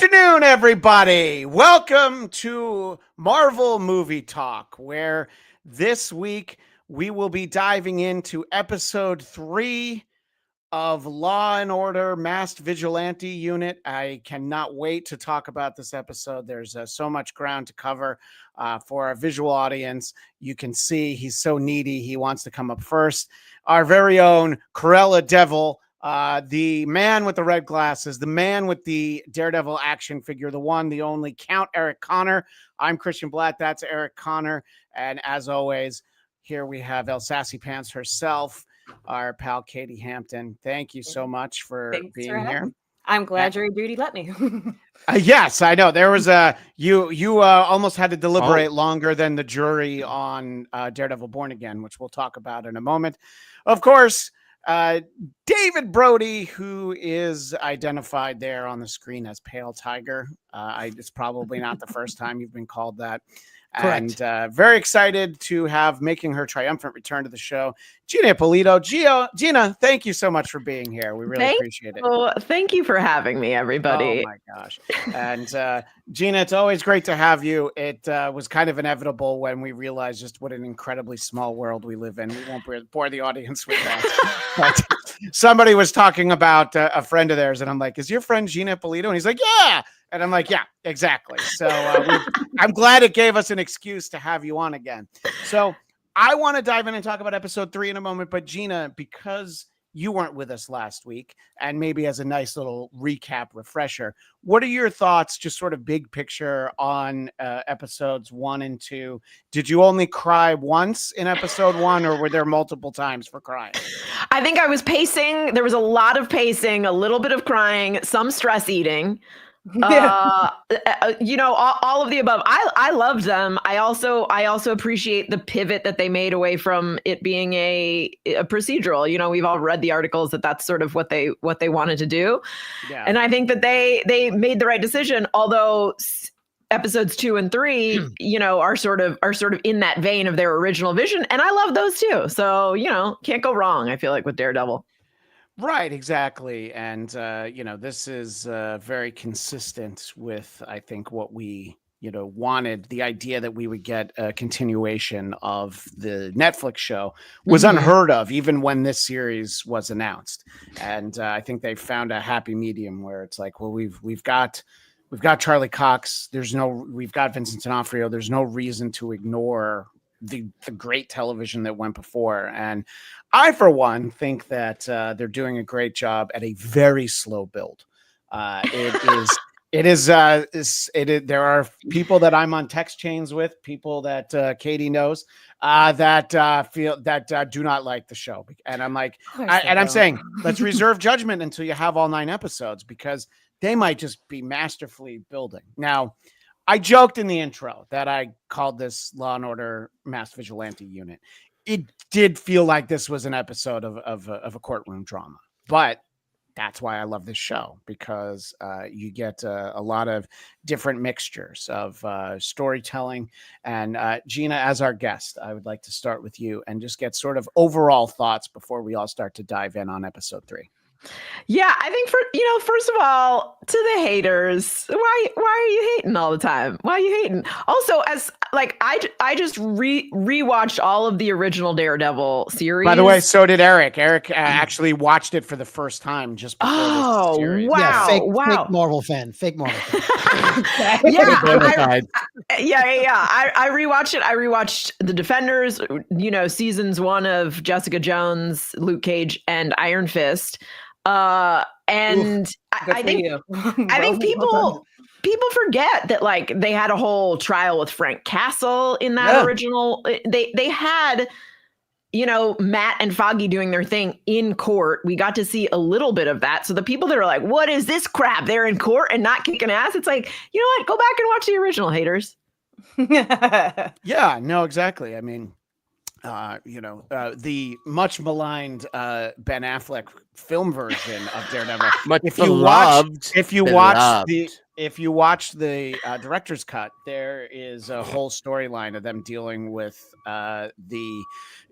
afternoon, everybody. Welcome to Marvel Movie Talk, where this week we will be diving into episode 3 of Law and Order Masked Vigilante Unit. I cannot wait to talk about this episode. There's so much ground to cover for our visual audience. You can see he's so needy. He wants to come up first. Our very own Corella Devil, the man with the red glasses, the man with the Daredevil action figure, the one, the only Count Eric Connor. I'm Christian Blatt. That's Eric Connor. And as always, here we have El Sassy Pants herself, our pal Katie Hampton. Thank you so much for being here. I'm glad your duty let me. Yes, I know. There was you almost had to deliberate longer than the jury on Daredevil Born Again, which we'll talk about in a moment. Of course, David Brody, who is identified there on the screen as Pale Tiger. It's probably not the first time you've been called that. Correct. And very excited to have making her triumphant return to the show, Gina Ippolito. Gina, thank you so much for being here. We really appreciate it. Thank you for having me, everybody. Oh my gosh. And Gina, it's always great to have you. It was kind of inevitable when we realized just what an incredibly small world we live in. We won't bore the audience with that. But somebody was talking about a friend of theirs, and I'm like, is your friend Gina Ippolito? And he's like, yeah. And I'm like, yeah, exactly. So I'm glad it gave us an excuse to have you on again. So I want to dive in and talk about episode 3 in a moment. But Gina, because you weren't with us last week, and maybe as a nice little recap refresher, what are your thoughts, just sort of big picture, on episodes 1 and 2? Did you only cry once in episode 1, or were there multiple times for crying? I think I was pacing. There was a lot of pacing, a little bit of crying, some stress eating. All of the above. I loved them. I also appreciate the pivot that they made away from it being a procedural. You know, we've all read the articles that's sort of what they wanted to do. Yeah. And I think that they made the right decision, although episodes 2 and 3, are sort of in that vein of their original vision, and I love those too. So, can't go wrong, I feel like, with Daredevil. Right, exactly. And, this is very consistent with, I think, what we, wanted. The idea that we would get a continuation of the Netflix show was unheard of, even when this series was announced. And I think they found a happy medium where it's like, well, we've got Charlie Cox. We've got Vincent D'Onofrio. There's no reason to ignore the great television that went before. And I, for one, think that they're doing a great job at a very slow build. There are people that I'm on text chains with, people that Katie knows, that feel that do not like the show. And I'm like, I'm saying, let's reserve judgment until you have all 9 episodes, because they might just be masterfully building. Now, I joked in the intro that I called this Law and Order Masked Vigilante Unit. It did feel like this was an episode of a courtroom drama, but that's why I love this show, because you get a lot of different mixtures of storytelling. And Gina, as our guest, I would like to start with you and just get sort of overall thoughts before we all start to dive in on episode 3. Yeah, I think first of all, to the haters, why are you hating all the time? Why are you hating? Also, as like I just rewatched all of the original Daredevil series. By the way, so did Eric. Eric actually watched it for the first time just before this series. Wow! Yeah, fake Marvel fan. Fake Marvel fan. I rewatched it. I rewatched The Defenders. Seasons 1 of Jessica Jones, Luke Cage, and Iron Fist. I think people forget that, like, they had a whole trial with Frank Castle in that original. They had, Matt and Foggy doing their thing in court. We got to see a little bit of that. So the people that are like, what is this crap? They're in court and not kicking ass. It's like, you know what? Go back and watch the original, haters. Yeah, no, exactly. I mean, the much maligned Ben Affleck film version of Daredevil. If you watch the director's cut, there is a whole storyline of them dealing with the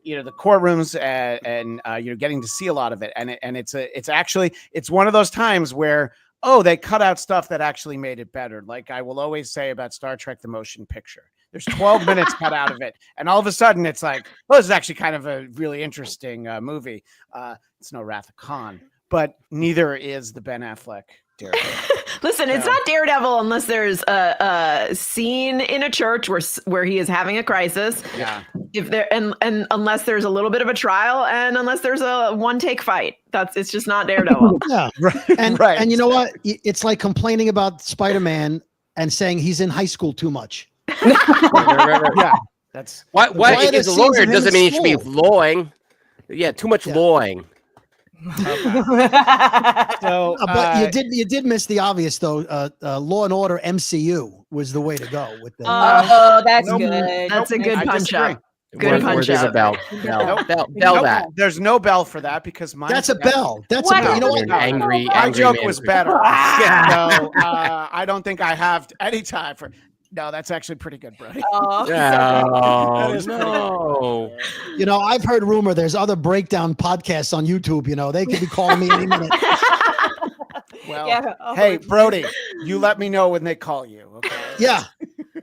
courtrooms and getting to see a lot of it. And it's one of those times where oh, they cut out stuff that actually made it better. Like I will always say about Star Trek, the motion picture. There's 12 minutes cut out of it. And all of a sudden it's like, oh, this is actually kind of a really interesting movie. It's no Wrath of Khan, but neither is the Ben Affleck Daredevil. Listen, it's not Daredevil unless there's a scene in a church where he is having a crisis. Yeah. If there and unless there's a little bit of a trial, and unless there's a one-take fight, it's just not Daredevil. Yeah, and you know what? It's like complaining about Spider-Man and saying he's in high school too much. Right. Yeah, that's What if he's a lawyer doesn't mean he should be lawing. Yeah, too much lawing. so. But you did miss the obvious though. Law and Order MCU was the way to go with the. Oh, that's good. That's a good I punch disagree. up. Good punch There's a up. bell. Bell that. There's no bell for that because mine. That's a bell. That's What? a bell. You know You're what? an angry My joke man. was better. So I don't think I have any time for. No, that's actually pretty good, Brody. Oh, That is no. You know, I've heard rumor there's other breakdown podcasts on YouTube. You know, they could be calling me any minute. Well, Yeah. hey, Brody, you let me know when they call you. Okay. Yeah.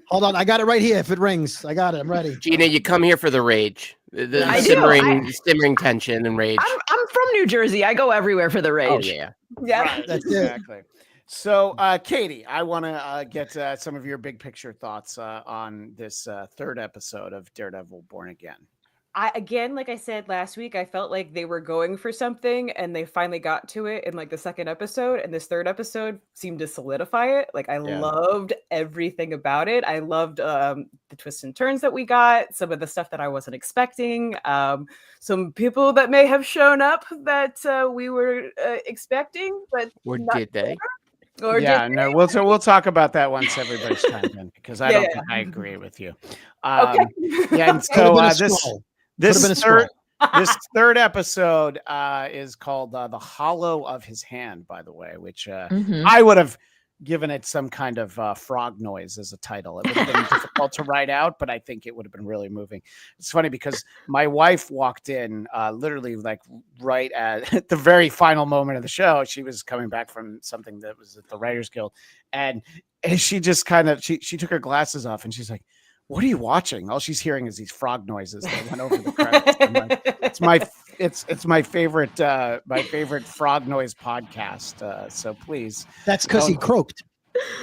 Hold on, I got it right here. If it rings, I got it. I'm ready. Gina, you come here for the rage. The I do. simmering tension and rage. I'm from New Jersey. I go everywhere for the Oh, rage. yeah. Yeah. Right, That's it. exactly. So, Katie, I want to get some of your big picture thoughts on this third episode of Daredevil Born Again. Again, like I said last week, I felt like they were going for something and they finally got to it in like the second episode, and this third episode seemed to solidify it. Like I loved everything about it. I loved the twists and turns that we got, some of the stuff that I wasn't expecting, some people that may have shown up that we were expecting, but Or not did they? there. Or Yeah, did no, we'll talk about that once everybody's chimed in because I don't think I agree with you. Okay. Yeah, and Could've so been a this scroll. this Could've been a third scroll. this third episode is called The Hollow of His Hand, by the way, which Mhm. I would have given it some kind of frog noise as a title. It would have been difficult to write out, but I think it would have been really moving. It's funny because my wife walked in literally like right at the very final moment of the show. She was coming back from something that was at the Writers Guild, and she just kind of she took her glasses off and she's like, "What are you watching?" All she's hearing is these frog noises that went over the credits. I'm like, it's my favorite frog noise podcast. So please. That's because he croaked.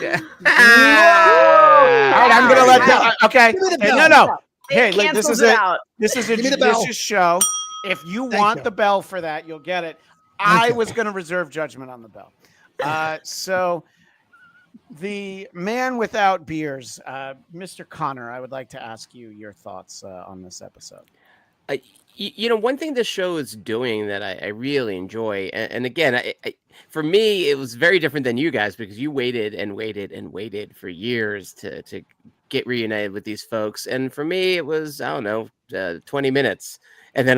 Yeah. All right, I'm gonna let that. Okay. Give me the Hey, bell. no. Hey, look, this Cancels is it it. out. This is a Give me the bell. judicious show. If you Thank want you. the bell for that, you'll get it. Thank I you. was gonna reserve judgment on the bell. So the man without beers, Mr. Connor, I would like to ask you your thoughts on this episode. You know, one thing this show is doing that I really enjoy, and again, for me, it was very different than you guys because you waited and waited and waited for years to get reunited with these folks, and for me, it was, I don't know, 20 minutes, and then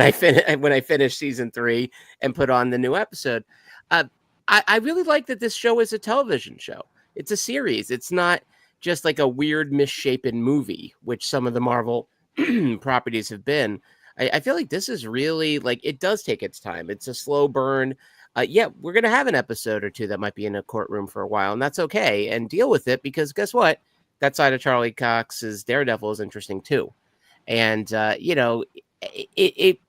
when I finished season 3 and put on the new episode. I really like that this show is a television show. It's a series. It's not just like a weird misshapen movie, which some of the Marvel properties have been. I feel like this is really like it does take its time. It's a slow burn. Yeah, we're going to have an episode or two that might be in a courtroom for a while, and that's okay. And deal with it because guess what? That side of Charlie Cox's Daredevil is interesting too. And, you know, it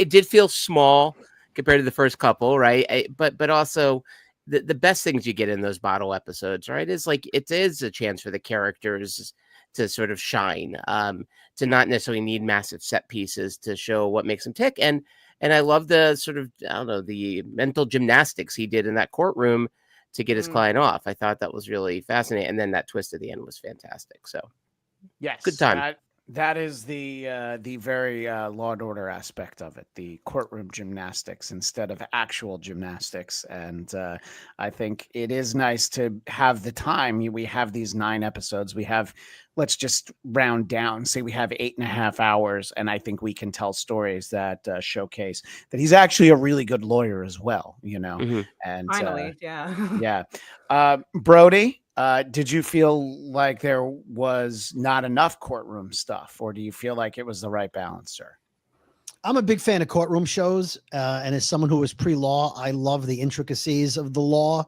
did feel small compared to the first couple, right? But also the best things you get in those bottle episodes, right, is like it is a chance for the characters to sort of shine, to not necessarily need massive set pieces to show what makes them tick. And I love the sort of, I don't know, the mental gymnastics he did in that courtroom to get his client off. I thought that was really fascinating. And then that twist at the end was fantastic. So Yes, good time. That is the very Law and Order aspect of it, the courtroom gymnastics instead of actual gymnastics. And I think it is nice to have the time. We have these 9 episodes. We have, let's just round down, say we have 8.5 hours, and I think we can tell stories that showcase that he's actually a really good lawyer as well, you know. Mm-hmm. And Finally, yeah. Brody, did you feel like there was not enough courtroom stuff, or do you feel like it was the right balance, sir? I'm a big fan of courtroom shows, and as someone who was pre-law, I love the intricacies of the law.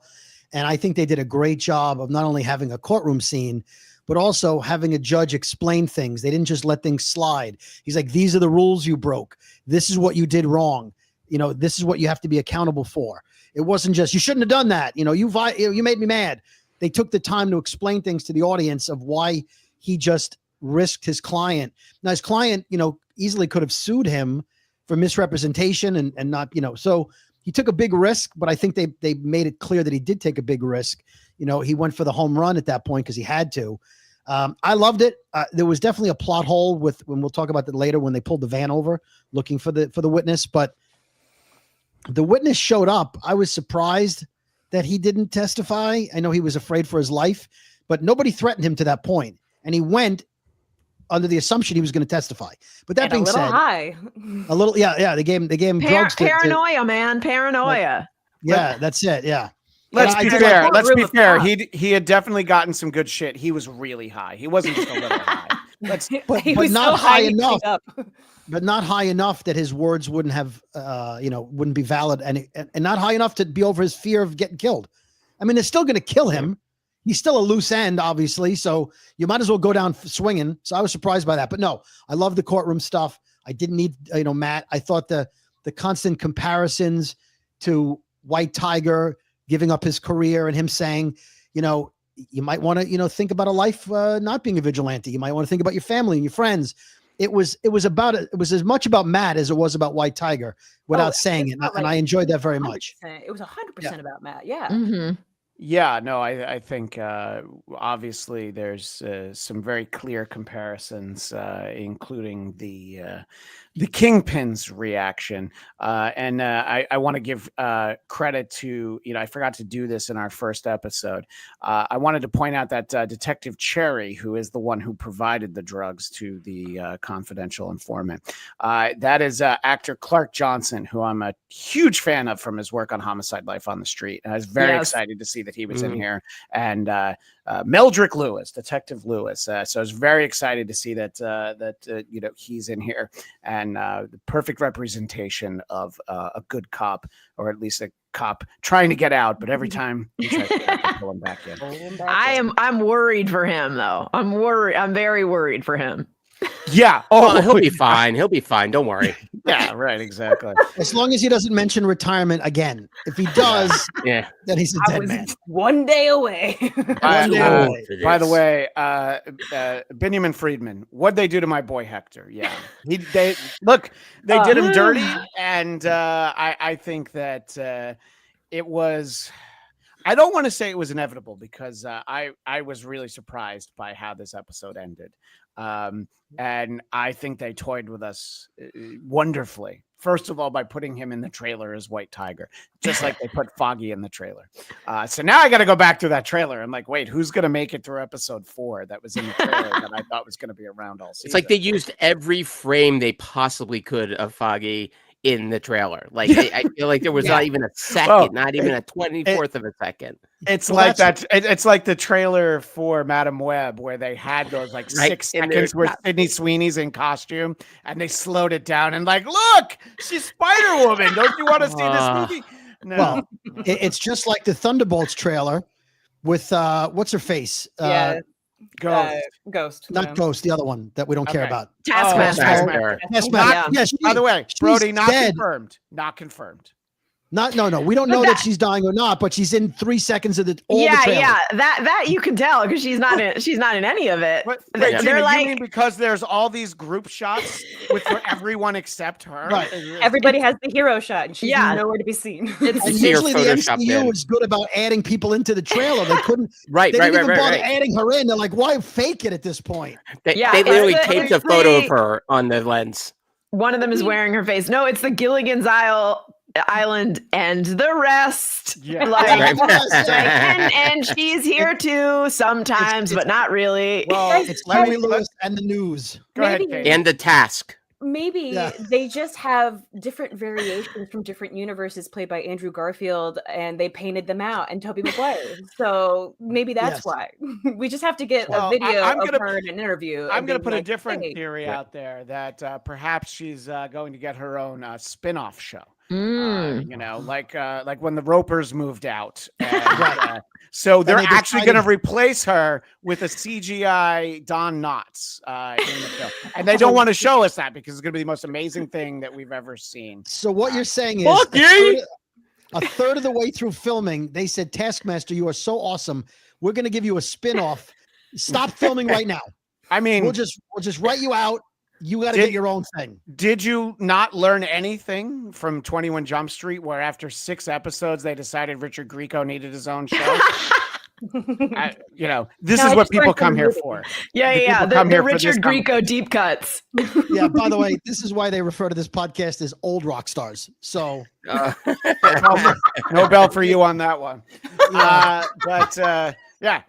And I think they did a great job of not only having a courtroom scene, but also having a judge explain things. They didn't just let things slide. He's like, these are the rules you broke. This is what you did wrong. This is what you have to be accountable for. It wasn't just, you shouldn't have done that. You made me mad. They took the time to explain things to the audience of why he just risked his client. Now his client, easily could have sued him for misrepresentation and not, so he took a big risk, but I think they made it clear that he did take a big risk. He went for the home run at that point because he had to. I loved it. There was definitely a plot hole when we'll talk about that later when they pulled the van over looking for the witness, but the witness showed up. I was surprised that he didn't testify. I know he was afraid for his life, but nobody threatened him to that point. And he went under the assumption he was going to testify. But that being said, high. a little, yeah, they gave him drugs. Paranoia, man. Paranoia. Yeah, that's it. Yeah. Let's be fair. Let's be fair. He had definitely gotten some good shit. He was really high. He wasn't just a little high. But not high enough. But not high enough that his words wouldn't have, wouldn't be valid, and not high enough to be over his fear of getting killed. I mean, they're still going to kill him. He's still a loose end, obviously. So you might as well go down swinging. So I was surprised by that. But no, I love the courtroom stuff. I didn't need, Matt. I thought the constant comparisons to White Tiger giving up his career and him saying, you might want to, think about a life not being a vigilante. You might want to think about your family and your friends. It was as much about Matt as it was about White Tiger without saying it. And I enjoyed that very much. It was 100% about Matt. Yeah. Mm-hmm. Yeah, no, I think obviously there's some very clear comparisons, including the Kingpin's reaction. And I want to give credit to, I forgot to do this in our first episode. I wanted to point out that Detective Cherry, who is the one who provided the drugs to the confidential informant, that is actor Clark Johnson, who I'm a huge fan of from his work on Homicide: Life on the Street. And I was very excited to see that he was in here. And Meldrick Lewis, Detective Lewis. So I was very excited to see that he's in here, and the perfect representation of a good cop, or at least a cop trying to get out, but every time he tries to pull him back in. I'm worried for him though. I'm very worried for him. Yeah. Oh, he'll be fine. He'll be fine. Don't worry. Yeah, right. Exactly. As long as he doesn't mention retirement again. If he does, then he's a dead man. One day away. By the way, Benjamin Friedman, what'd they do to my boy Hector? Yeah. They did him dirty. And I think that it was, I don't want to say it was inevitable, because I was really surprised by how this episode ended. And I think they toyed with us wonderfully. First of all, by putting him in the trailer as White Tiger, just like they put Foggy in the trailer. So now I got to go back to that trailer. I'm like, wait, who's going to make it through episode 4 that was in the trailer that I thought was going to be around all season? It's like they used every frame they possibly could of Foggy in the trailer. Like I feel like there was not even a second, not even a 24th of a second. It's like that. It's like the trailer for Madam Web, where they had those 6 seconds where Sydney Sweeney's in costume, and they slowed it down and look, she's Spider-Woman. Don't you want to see this movie? No. Well, it's just like the Thunderbolts trailer with what's her face? Ghost. Not Ghost, the other one that we don't care about. Taskmaster. By the way, Brody, not confirmed. Not confirmed. No. We don't know that she's dying or not, but she's in 3 seconds of the trailer. That you can tell, because she's not in any of it. Wait, they're you mean because there's all these group shots with everyone except her? Right. Everybody has the hero shot, and she's nowhere to be seen. And usually the MCU is good about adding people into the trailer. They couldn't. They didn't even bother adding her in. They're like, why fake it at this point? They literally taped a photo of her on the lens. One of them is wearing her face. No, it's the Gilligan's Island and the rest. Yeah. And she's here too sometimes, but not really. Well, it's Larry Lewis and the news. Go ahead, Kate. And the Task. Maybe they just have different variations from different universes played by Andrew Garfield, and they painted them out, and Tobey Maguire. So maybe that's why. We just have to get a video of her in an interview. I'm going to put a different theory out there that perhaps she's going to get her own spin-off show. You know, like when the Ropers moved out. And, so they're actually going to replace her with a CGI Don Knotts in the film. And they don't want to show us that because it's going to be the most amazing thing that we've ever seen. So what you're saying is a third of the way through filming, they said, Taskmaster, you are so awesome. We're going to give you a spin-off. Stop filming right now. I mean, we'll just write you out. You got to get your own thing. Did you not learn anything from 21 Jump Street, where after 6 episodes they decided Richard Grieco needed his own show? You know, this is what people come here for. Yeah. The Richard Grieco deep cuts. Yeah. By the way, this is why they refer to this podcast as old rock stars. So Nobel for you on that one. Yeah.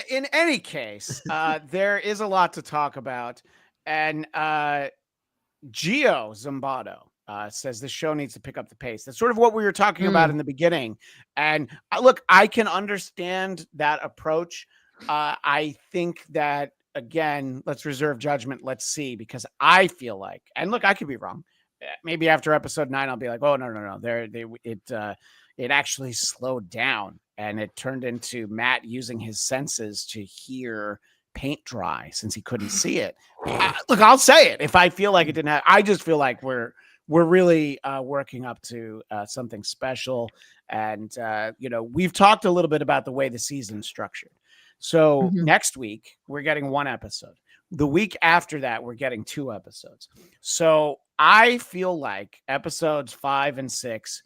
In any case, there is a lot to talk about. And Gio Zimbardo says this show needs to pick up the pace. That's sort of what we were talking about in the beginning. And look, I can understand that approach. I think that, again, let's reserve judgment. Let's see, because I feel like, and look, I could be wrong. Maybe after episode 9, I'll be like, oh, no. It actually slowed down, and it turned into Matt using his senses to hear paint dry since he couldn't see it. Look, I'll say it if I feel like it didn't have. I just feel like we're really working up to something special, and you know, we've talked a little bit about the way the season's structured. So next week we're getting 1 episode. The week after that we're getting 2 episodes. So I feel like episodes 5 and 6,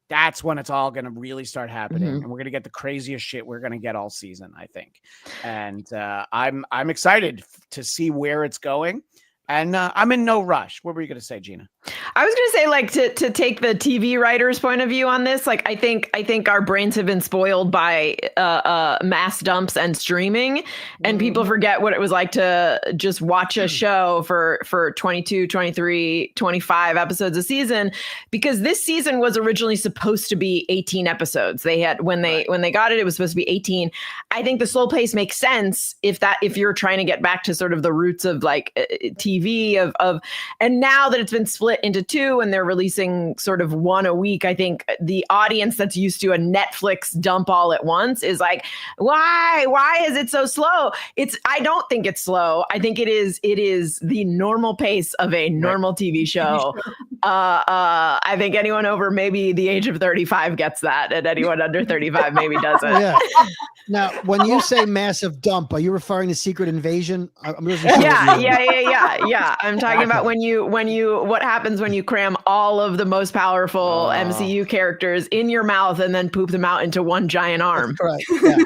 that's when it's all going to really start happening, and we're going to get the craziest shit we're going to get all season, I think. And I'm excited to see where it's going. And I'm in no rush. What were you going to say, Gina? I was going to say, like, to take the TV writer's point of view on this, like, I think our brains have been spoiled by mass dumps and streaming, and people forget what it was like to just watch a show for 22, 23, 25 episodes a season, because this season was originally supposed to be 18 episodes. They had, when they got it, it was supposed to be 18. I think the slow pace makes sense if you're trying to get back to sort of the roots of like TV and now that it's been split into 2 and they're releasing sort of 1 a week, I think the audience that's used to a Netflix dump all at once is like, why is it so slow? I don't think it's slow. I think it is the normal pace of a normal TV show. I think anyone over maybe the age of 35 gets that, and anyone under 35 maybe doesn't. Yeah. Now, when you say massive dump, are you referring to Secret Invasion? Yeah. I'm talking about what happens when you cram all of the most powerful MCU characters in your mouth and then poop them out into one giant arm. That's correct. Yeah.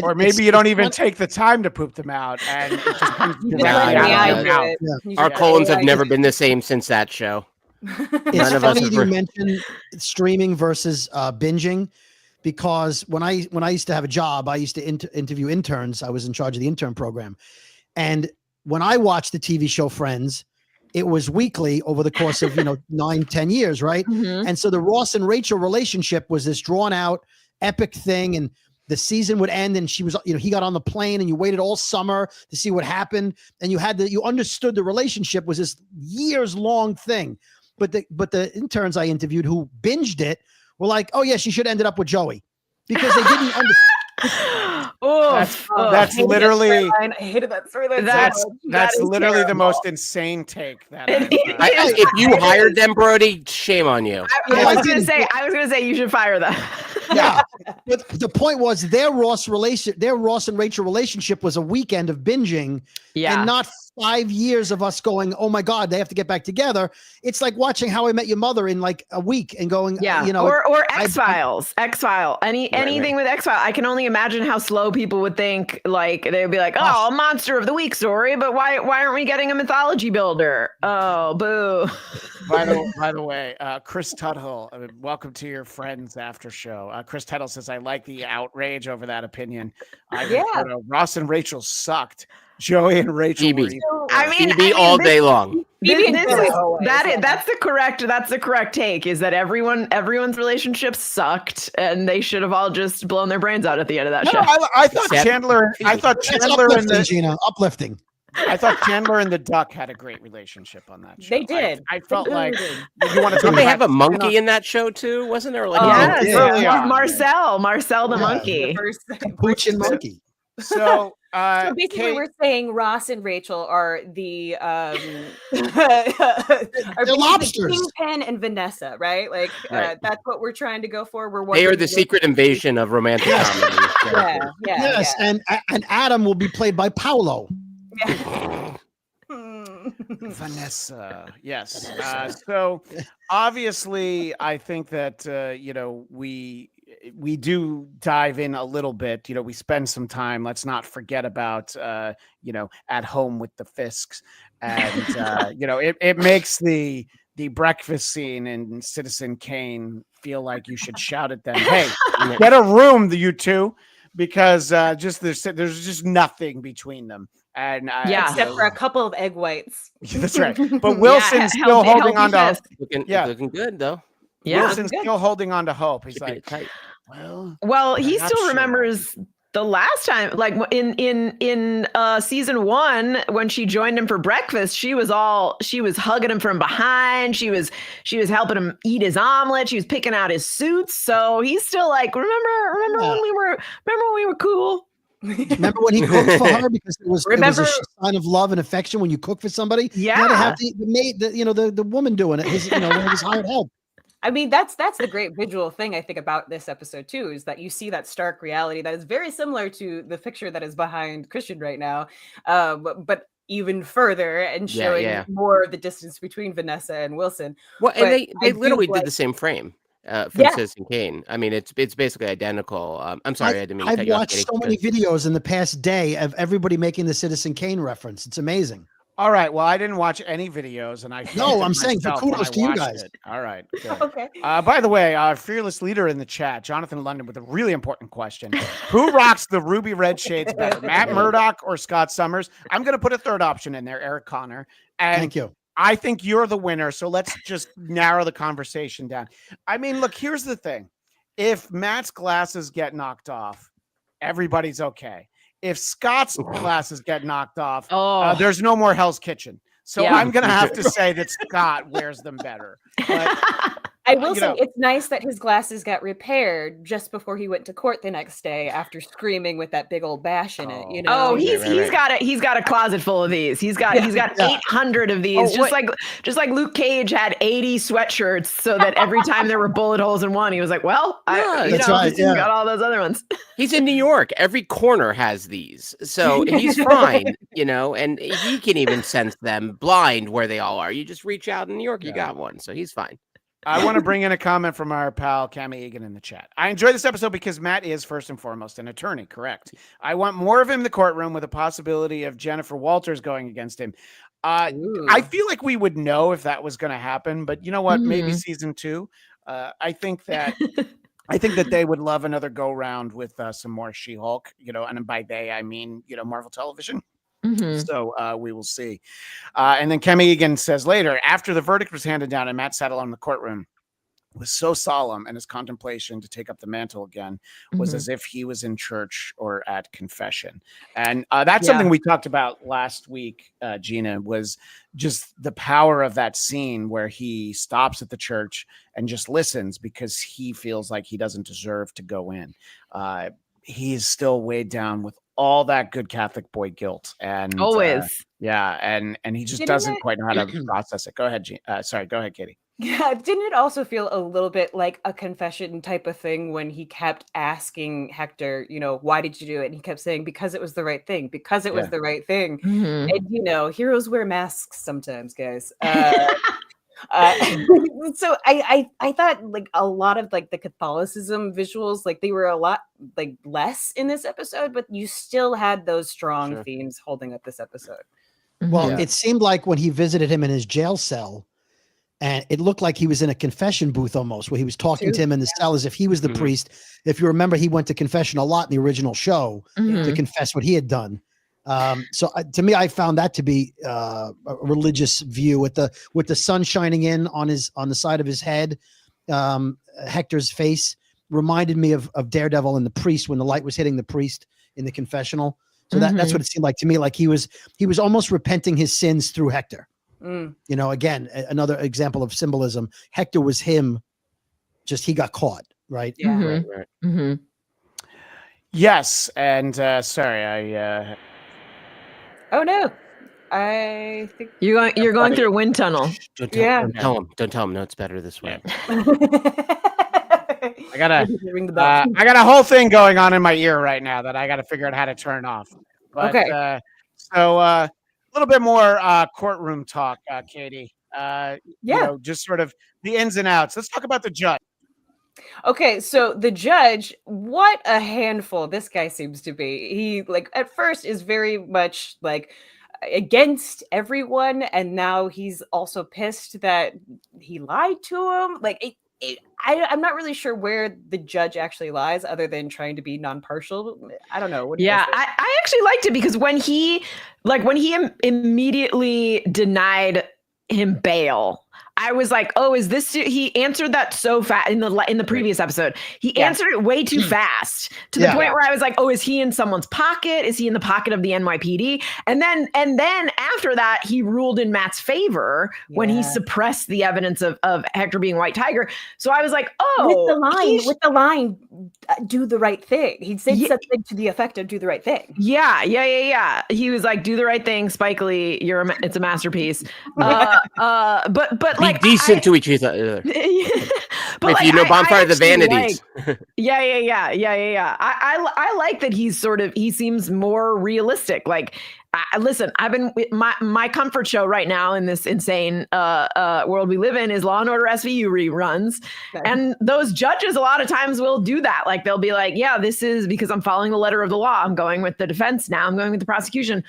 or maybe you don't even take the time to poop them out, and it just comes directly out of your mouth. Our colons have never been the same since that show. It's funny you mentioned streaming versus binging, because when I used to have a job, I used to interview interns. I was in charge of the intern program, and when I watched the TV show Friends, it was weekly over the course of 9-10 years, right? And so the Ross and Rachel relationship was this drawn out epic thing, and the season would end, and she was, he got on the plane, and you waited all summer to see what happened, and you understood the relationship was this years long thing. But the interns I interviewed who binged it were like, oh yeah, she should have ended up with Joey, because they didn't understand. That's literally. I hated that storyline. That's literally the most insane take. If you hired them, Brody, shame on you. I was gonna say you should fire them. Yeah, but the point was their Ross and Rachel relationship was a weekend of binging, and not 5 years of us going, oh my God, they have to get back together. It's like watching How I Met Your Mother in like a week and going, or X-Files, anything with X-Files. I can only imagine how slow people would think. Like they'd be like, oh, a monster of the week story, but why aren't we getting a mythology builder? Oh, boo. By the way, Chris Tuttle, welcome to your Friends after show. Chris Tuttle says, I like the outrage over that opinion. Ross and Rachel sucked. Joey and Rachel. Phoebe all day long. That's the correct take, is that everyone's relationship sucked, and they should have all just blown their brains out at the end of that show. I thought Chandler and Gina, uplifting. I thought Chandler and the duck had a great relationship on that show. They did. I felt They like did. you want to talk Did they have a about monkey in that show too? Wasn't there like Oh, a Yes, monkey? yeah. Early on. Marcel the Yeah. monkey. Capuchin monkey. So, So basically, Kate, we're saying Ross and Rachel are the are They're lobsters. Kingpin and Vanessa, right? Like Right. that's what we're trying to go for. We're They are wondering the secret invasion of romantic Yes. comedy. Yeah, Yes, and Adam will be played by Paolo. yeah. Vanessa, yes. So obviously, I think that we do dive in a little bit. We spend some time. Let's not forget about At Home with the Fisks, and it makes the breakfast scene in Citizen Kane feel like you should shout at them, "Hey, get a room, you two," because there's just nothing between them. And Except for a couple of egg whites. that's right. But Wilson's still holding on to hope. Looking good though. Yeah. Wilson's still holding on to hope. He's Keeping like, it tight. well, he I'm not still sure. remembers the last time, like in season 1, when she joined him for breakfast, she was hugging him from behind. She was helping him eat his omelet. She was picking out his suits. So he's still like, remember when we were cool. Remember when he cooked for her, because it was a sign of love and affection when you cook for somebody. Yeah. You had to have the maid, the woman doing it. His hired help. I mean, that's the great visual thing I think about this episode too, is that you see that stark reality that is very similar to the picture that is behind Christian right now, but even further, and showing more of the distance between Vanessa and Wilson. Well, and they literally did the same frame. From Citizen Kane. I mean, it's basically identical. I'm sorry, I didn't mean to cut you off. I've watched so many videos in the past day of everybody making the Citizen Kane reference. It's amazing. All right. Well, I didn't watch any videos, and I'm saying for kudos to you guys. All right. Good. Okay. By the way, our fearless leader in the chat, Jonathan London, with a really important question: who rocks the ruby red shades better, Matt Murdock or Scott Summers? I'm going to put a third option in there, Eric Connor. And thank you. I think you're the winner, so let's just narrow the conversation down. I mean, look, here's the thing. If Matt's glasses get knocked off, everybody's okay. If Scott's glasses get knocked off, there's no more Hell's Kitchen. So I'm going to have to say that Scott wears them better. But I will say it's nice that his glasses got repaired just before he went to court the next day after screaming with that big old bash in it. He's got a closet full of these. He's got 800 of these. Just like Luke Cage had 80 sweatshirts, so that every time there were bullet holes in one, he was like, "Well, got all those other ones." He's in New York. Every corner has these, so he's fine. And he can even sense them blind where they all are. You just reach out in New York, you got one, so he's fine. I want to bring in a comment from our pal Cami Egan in the chat. I enjoy this episode because Matt is first and foremost an attorney, correct? I want more of him in the courtroom, with a possibility of Jennifer Walters going against him. I feel like we would know if that was going to happen, but you know what? Maybe season 2. I think that they would love another go round with some more She-Hulk, and by they I mean Marvel Television. So we will see. And then Kemi Egan says later, after the verdict was handed down and Matt sat alone in the courtroom, was so solemn, and his contemplation to take up the mantle again was as if he was in church or at confession. And that's something we talked about last week, Gina, was just the power of that scene where he stops at the church and just listens because he feels like he doesn't deserve to go in. He's still weighed down with all that good Catholic boy guilt, and always, and he just doesn't quite know how to process it. Go ahead, go ahead, Katie. Yeah, didn't it also feel a little bit like a confession type of thing when he kept asking Hector, why did you do it? And he kept saying, because it was the right thing, because it was the right thing. And heroes wear masks sometimes, guys. So I thought like a lot of like the Catholicism visuals, like they were a lot like less in this episode, but you still had those strong themes holding up this episode. Well, it seemed like when he visited him in his jail cell, and it looked like he was in a confession booth almost, where he was talking to him in the cell as if he was the priest. If you remember, he went to confession a lot in the original show to confess what he had done. So to me, I found that to be a religious view with the sun shining in on the side of his head. Hector's face reminded me of Daredevil and the priest when the light was hitting the priest in the confessional. So that's what it seemed like to me. Like he was almost repenting his sins through Hector. You know, again, another example of symbolism. Hector was him, just he got caught, right? Yeah. Right. Yes, and sorry, I. Oh no, I think You're going through a wind tunnel. Don't tell him. Don't tell him. No, it's better this way. I got a ring the bell. I got a whole thing going on in my ear right now that I got to figure out how to turn off. But, Okay. So a little bit more courtroom talk, Katie. You know, just sort of the ins and outs. Let's talk about the judge. Okay, so the judge, what a handful this guy seems to be. He like at first is very much like against everyone, and now he's also pissed that he lied to him. Like I'm not really sure where the judge actually lies, other than trying to be non-partial. I don't know. What do you guys think? I actually liked it because when he immediately denied him bail, I was like, oh, is this? He answered that so fast in the previous episode. He answered it way too fast to the point where I was like, oh, is he in someone's pocket? Is he in the pocket of the NYPD? And then after that, he ruled in Matt's favor when he suppressed the evidence of Hector being White Tiger. So I was like, oh, with the line, do the right thing. He said something to the effect of "do the right thing." Yeah. He was like, "Do the right thing, Spike Lee. It's a masterpiece." But be like decent to each other. But if like, you know Bonfire of the Vanities. Yeah. I like that he seems more realistic. Like, listen, I've been my comfort show right now in this insane world we live in is Law and Order SVU reruns, and those judges a lot of times will do that. Like they'll be like, "Yeah, this is because I'm following the letter of the law. I'm going with the defense now. I'm going with the prosecution."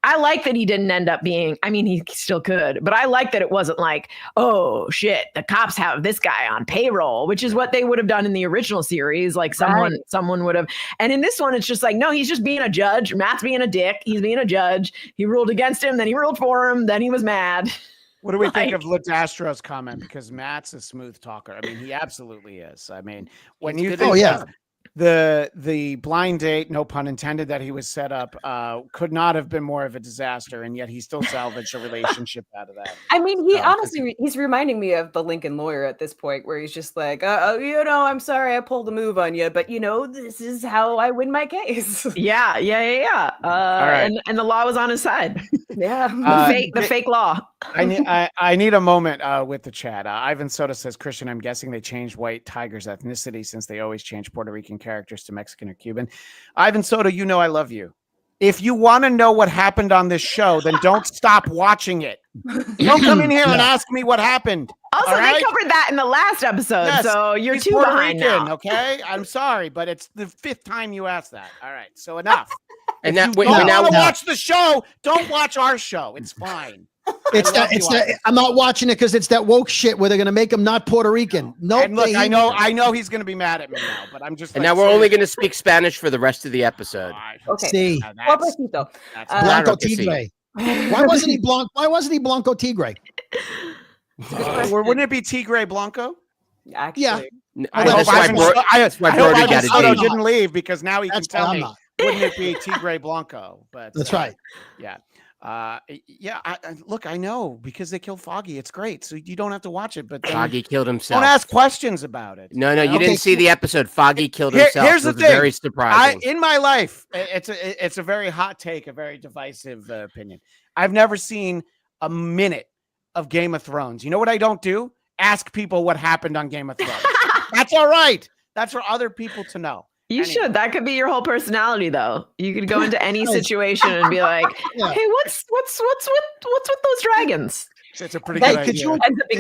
I like that he didn't end up being, I mean, he still could, but I like that it wasn't like, oh shit, the cops have this guy on payroll, which is what they would have done in the original series. Like someone would have, and in this one, it's just like, no, he's just being a judge. Matt's being a dick. He's being a judge. He ruled against him. Then he ruled for him. Then he was mad. What do we think of Ladastro's comment? Because Matt's a smooth talker. I mean, he absolutely is. I mean, when you think of the blind date, no pun intended, that he was set up could not have been more of a disaster, and yet he still salvaged a relationship out of that. I mean, he honestly, he's reminding me of the Lincoln Lawyer at this point, where he's just like, you know, I'm sorry I pulled a move on you, but you know, this is how I win my case. Yeah. And the law was on his side. The fake law. I need a moment with the chat. Ivan Soda says, Christian, I'm guessing they changed White Tiger's ethnicity since they always change Puerto Rican characters to Mexican or Cuban. Ivan Soda, you know I love you. If you want to know what happened on this show, then don't stop watching it. Don't come in here and ask me what happened. Also, they covered that in the last episode, so you're too Puerto behind Rican, now. Okay, I'm sorry, but it's the 5th time you asked that. All right, so enough. And if you don't want to watch the show, don't watch our show. It's fine. I'm not watching it because it's that woke shit where they're going to make him not Puerto Rican. No, look, I know he's going to be mad at me now, but I'm just. And now we're only going to speak Spanish for the rest of the episode. Okay. See, Blanco Tigre. Why wasn't he Blanco? Why wasn't he Blanco Tigre? Wouldn't it be Tigre Blanco? Actually, yeah. I hope Ivan Soto didn't leave because now he can tell me. Wouldn't it be Tigre Blanco? But that's right. Yeah. Look, I know because they killed Foggy. It's great, so you don't have to watch it. But Foggy killed himself. Don't ask questions about it. No, you didn't see the episode. Foggy killed himself. Here's the thing. Very surprising. In my life, it's a very hot take, a very divisive opinion. I've never seen a minute of Game of Thrones. You know what I don't do? Ask people what happened on Game of Thrones. That's all right. That's for other people to know. You should. That could be your whole personality, though. You could go into any situation and be like, "Hey, what's with those dragons?" It's a pretty good idea.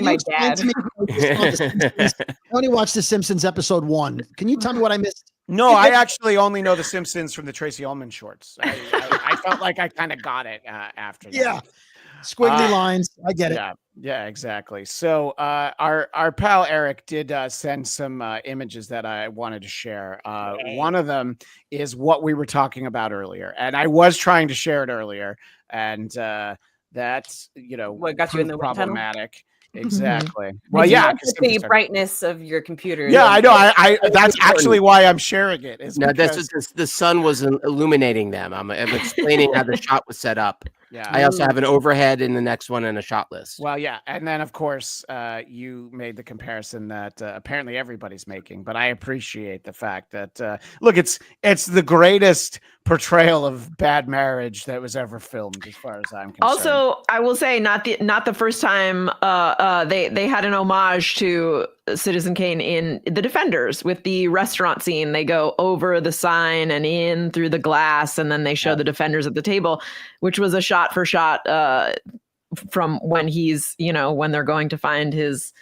My dad. I only watched The Simpsons episode 1. Can you tell me what I missed? No, I actually only know The Simpsons from the Tracy Ullman shorts. I felt like I kind of got it after that. Yeah. Squiggly lines. I get it. Yeah, exactly. So our pal Eric did send some images that I wanted to share. One of them is what we were talking about earlier, and I was trying to share it earlier, and that's what got you in the problematic. Exactly. Well, yeah, the brightness of your computer. Yeah, I know. I that's actually why I'm sharing it. Is No, because the sun was illuminating them. I'm explaining how the shot was set up. yeah. I also have an overhead in the next one and a shot list. Well, yeah, and then of course you made the comparison that apparently everybody's making, but I appreciate the fact that look, it's the greatest portrayal of bad marriage that was ever filmed, as far as I'm concerned. Also, I will say not the first time they had an homage to Citizen Kane in The Defenders with the restaurant scene. They go over the sign and in through the glass, and then they show the Defenders at the table, which was a shot for shot from when he's, when they're going to find his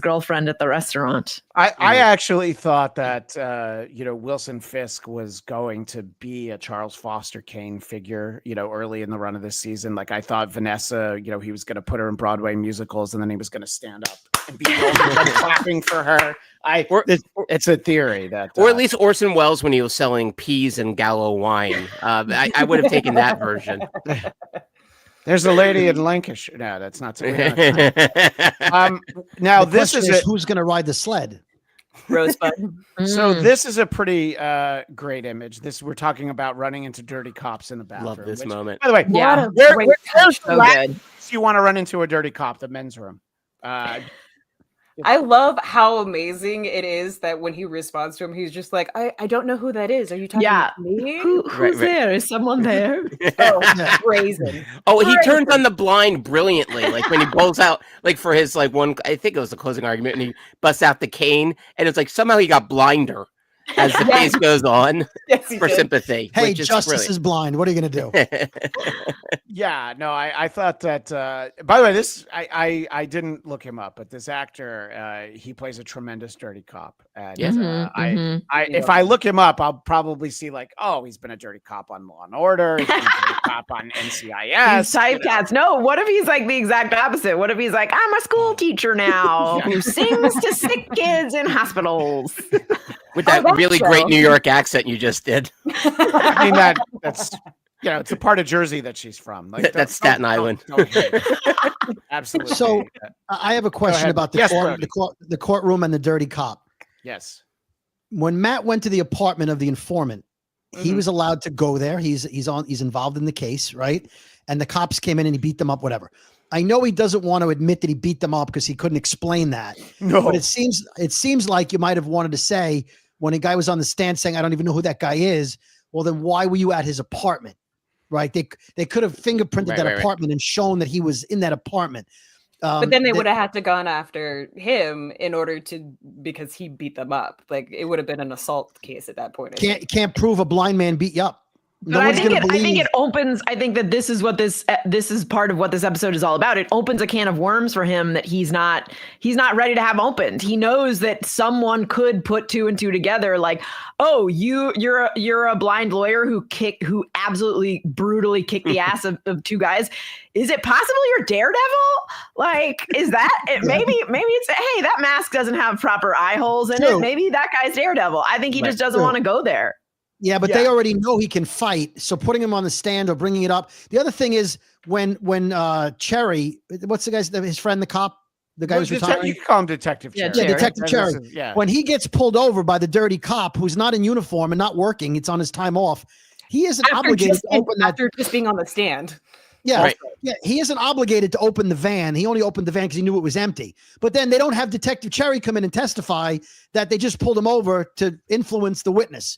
girlfriend at the restaurant. I actually thought that Wilson Fisk was going to be a Charles Foster Kane figure, early in the run of this season. Like I thought Vanessa, he was going to put her in Broadway musicals, and then he was going to stand up and be clapping for her. It's a theory that, or at least Orson Welles when he was selling peas and Gallo wine. I would have taken that version. There's a lady in Lancashire. No, that's not so. Now this is who's going to ride the sled. Rosebud. So this is a pretty great image. We're talking about running into dirty cops in the bathroom. Love this moment. By the way, yeah, where's so good. You want to run into a dirty cop? The men's room. I love how amazing it is that when he responds to him, he's just like, I don't know who that is. Are you talking to me? Who's there? Is someone there? Oh, brazen. Oh, he turns on the blind brilliantly. Like when he pulls out, like for his one, I think it was the closing argument, and he busts out the cane, and it's like somehow he got blinder as the case goes on for sympathy. Hey, justice is blind. What are you going to do? Yeah, no, I thought that, by the way, this, I didn't look him up, but this actor, he plays a tremendous dirty cop. And if I look him up, I'll probably see he's been a dirty cop on Law and Order. He's been a dirty cop on NCIS. He's typecast. No, what if he's like the exact opposite? What if he's like, I'm a school teacher now who sings to sick kids in hospitals? With that really great New York accent you just did. I mean, that's it's a part of Jersey that she's from. That's Staten Island. Absolutely. So I have a question about the courtroom and the dirty cop. Yes. When Matt went to the apartment of the informant, he was allowed to go there. He's involved in the case, right? And the cops came in and he beat them up, whatever. I know he doesn't want to admit that he beat them up because he couldn't explain that. No. But it seems like you might have wanted to say, when a guy was on the stand saying, I don't even know who that guy is, well, then why were you at his apartment? Right? They could have fingerprinted that apartment and shown that he was in that apartment. But then they would have had to gone after him in order because he beat them up. Like it would have been an assault case at that point. Can't prove a blind man beat you up. But I think it opens. I think that this is what this is part of what this episode is all about. It opens a can of worms for him that he's not ready to have opened. He knows that someone could put two and two together. Like, oh, you're a blind lawyer who absolutely brutally kicked the ass of two guys. Is it possible you're Daredevil? Like, is that it? Maybe it's hey, that mask doesn't have proper eye holes in it. Maybe that guy's Daredevil. I think he just doesn't want to go there. Yeah, but they already know he can fight. So putting him on the stand or bringing it up. The other thing is when Cherry, what's the guy's his friend, the cop, the guy who's retiring? You can call him Detective Cherry. Yeah, Detective Cherry. When he gets pulled over by the dirty cop who's not in uniform and not working, it's on his time off. He isn't obligated to open that after just being on the stand. Yeah, right. Yeah, he isn't obligated to open the van. He only opened the van because he knew it was empty. But then they don't have Detective Cherry come in and testify that they just pulled him over to influence the witness.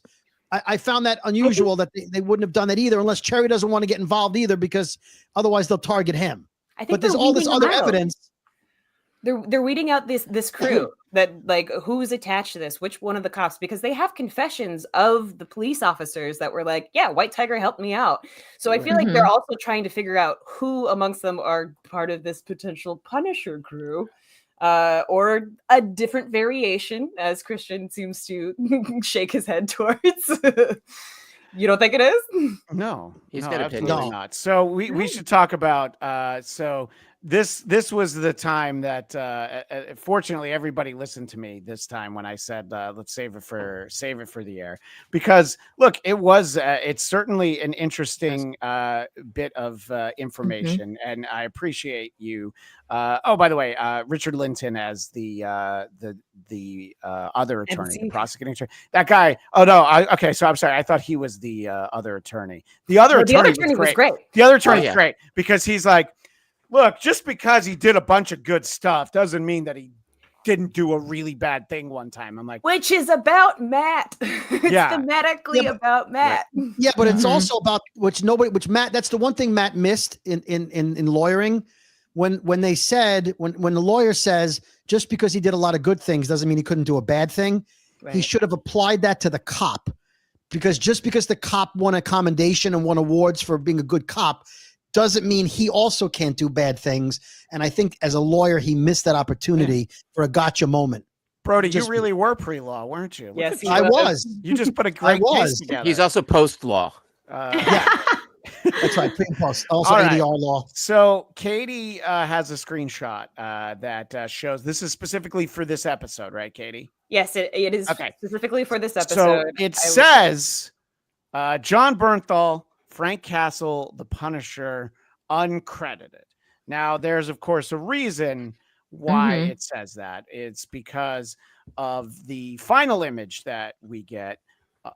I found that unusual that they wouldn't have done that either, unless Cherry doesn't want to get involved either, because otherwise they'll target him. I think but there's all this other evidence. They're weeding out this crew that who's attached to this, which one of the cops, because they have confessions of the police officers that were like, yeah, White Tiger helped me out. So I feel like they're also trying to figure out who amongst them are part of this potential Punisher crew. Or a different variation, as Christian seems to shake his head towards. You don't think it is? No, he's got absolutely not. So we should talk about. So this was the time that fortunately everybody listened to me this time when I said let's save it for the air, because look, it's certainly an interesting bit of information, and I appreciate you. Oh, by the way, Richard Linton as the other attorney, the prosecuting attorney. That guy. Oh no, okay. So I'm sorry. I thought he was the other attorney. The other attorney was great. The other attorney was great because he's like, look, just because he did a bunch of good stuff doesn't mean that he didn't do a really bad thing one time. I'm like, which is about Matt. It's thematically about Matt. Yeah, but it's also about which Matt. That's the one thing Matt missed in lawyering. When they said when the lawyer says just because he did a lot of good things doesn't mean he couldn't do a bad thing. Right. He should have applied that to the cop, because just because the cop won a commendation and won awards for being a good cop doesn't mean he also can't do bad things. And I think as a lawyer, he missed that opportunity for a gotcha moment. Brody, you really were pre-law, weren't you? Yes, you I was. You just put a great case together. He's also post-law. Yeah. That's right. Pre and post. Also ADR law. So Katie has a screenshot that shows this is specifically for this episode, right, Katie? Yes, it is specifically for this episode. So it says John Bernthal, Frank Castle, The Punisher, uncredited. Now, there's, of course, a reason why it says that. It's because of the final image that we get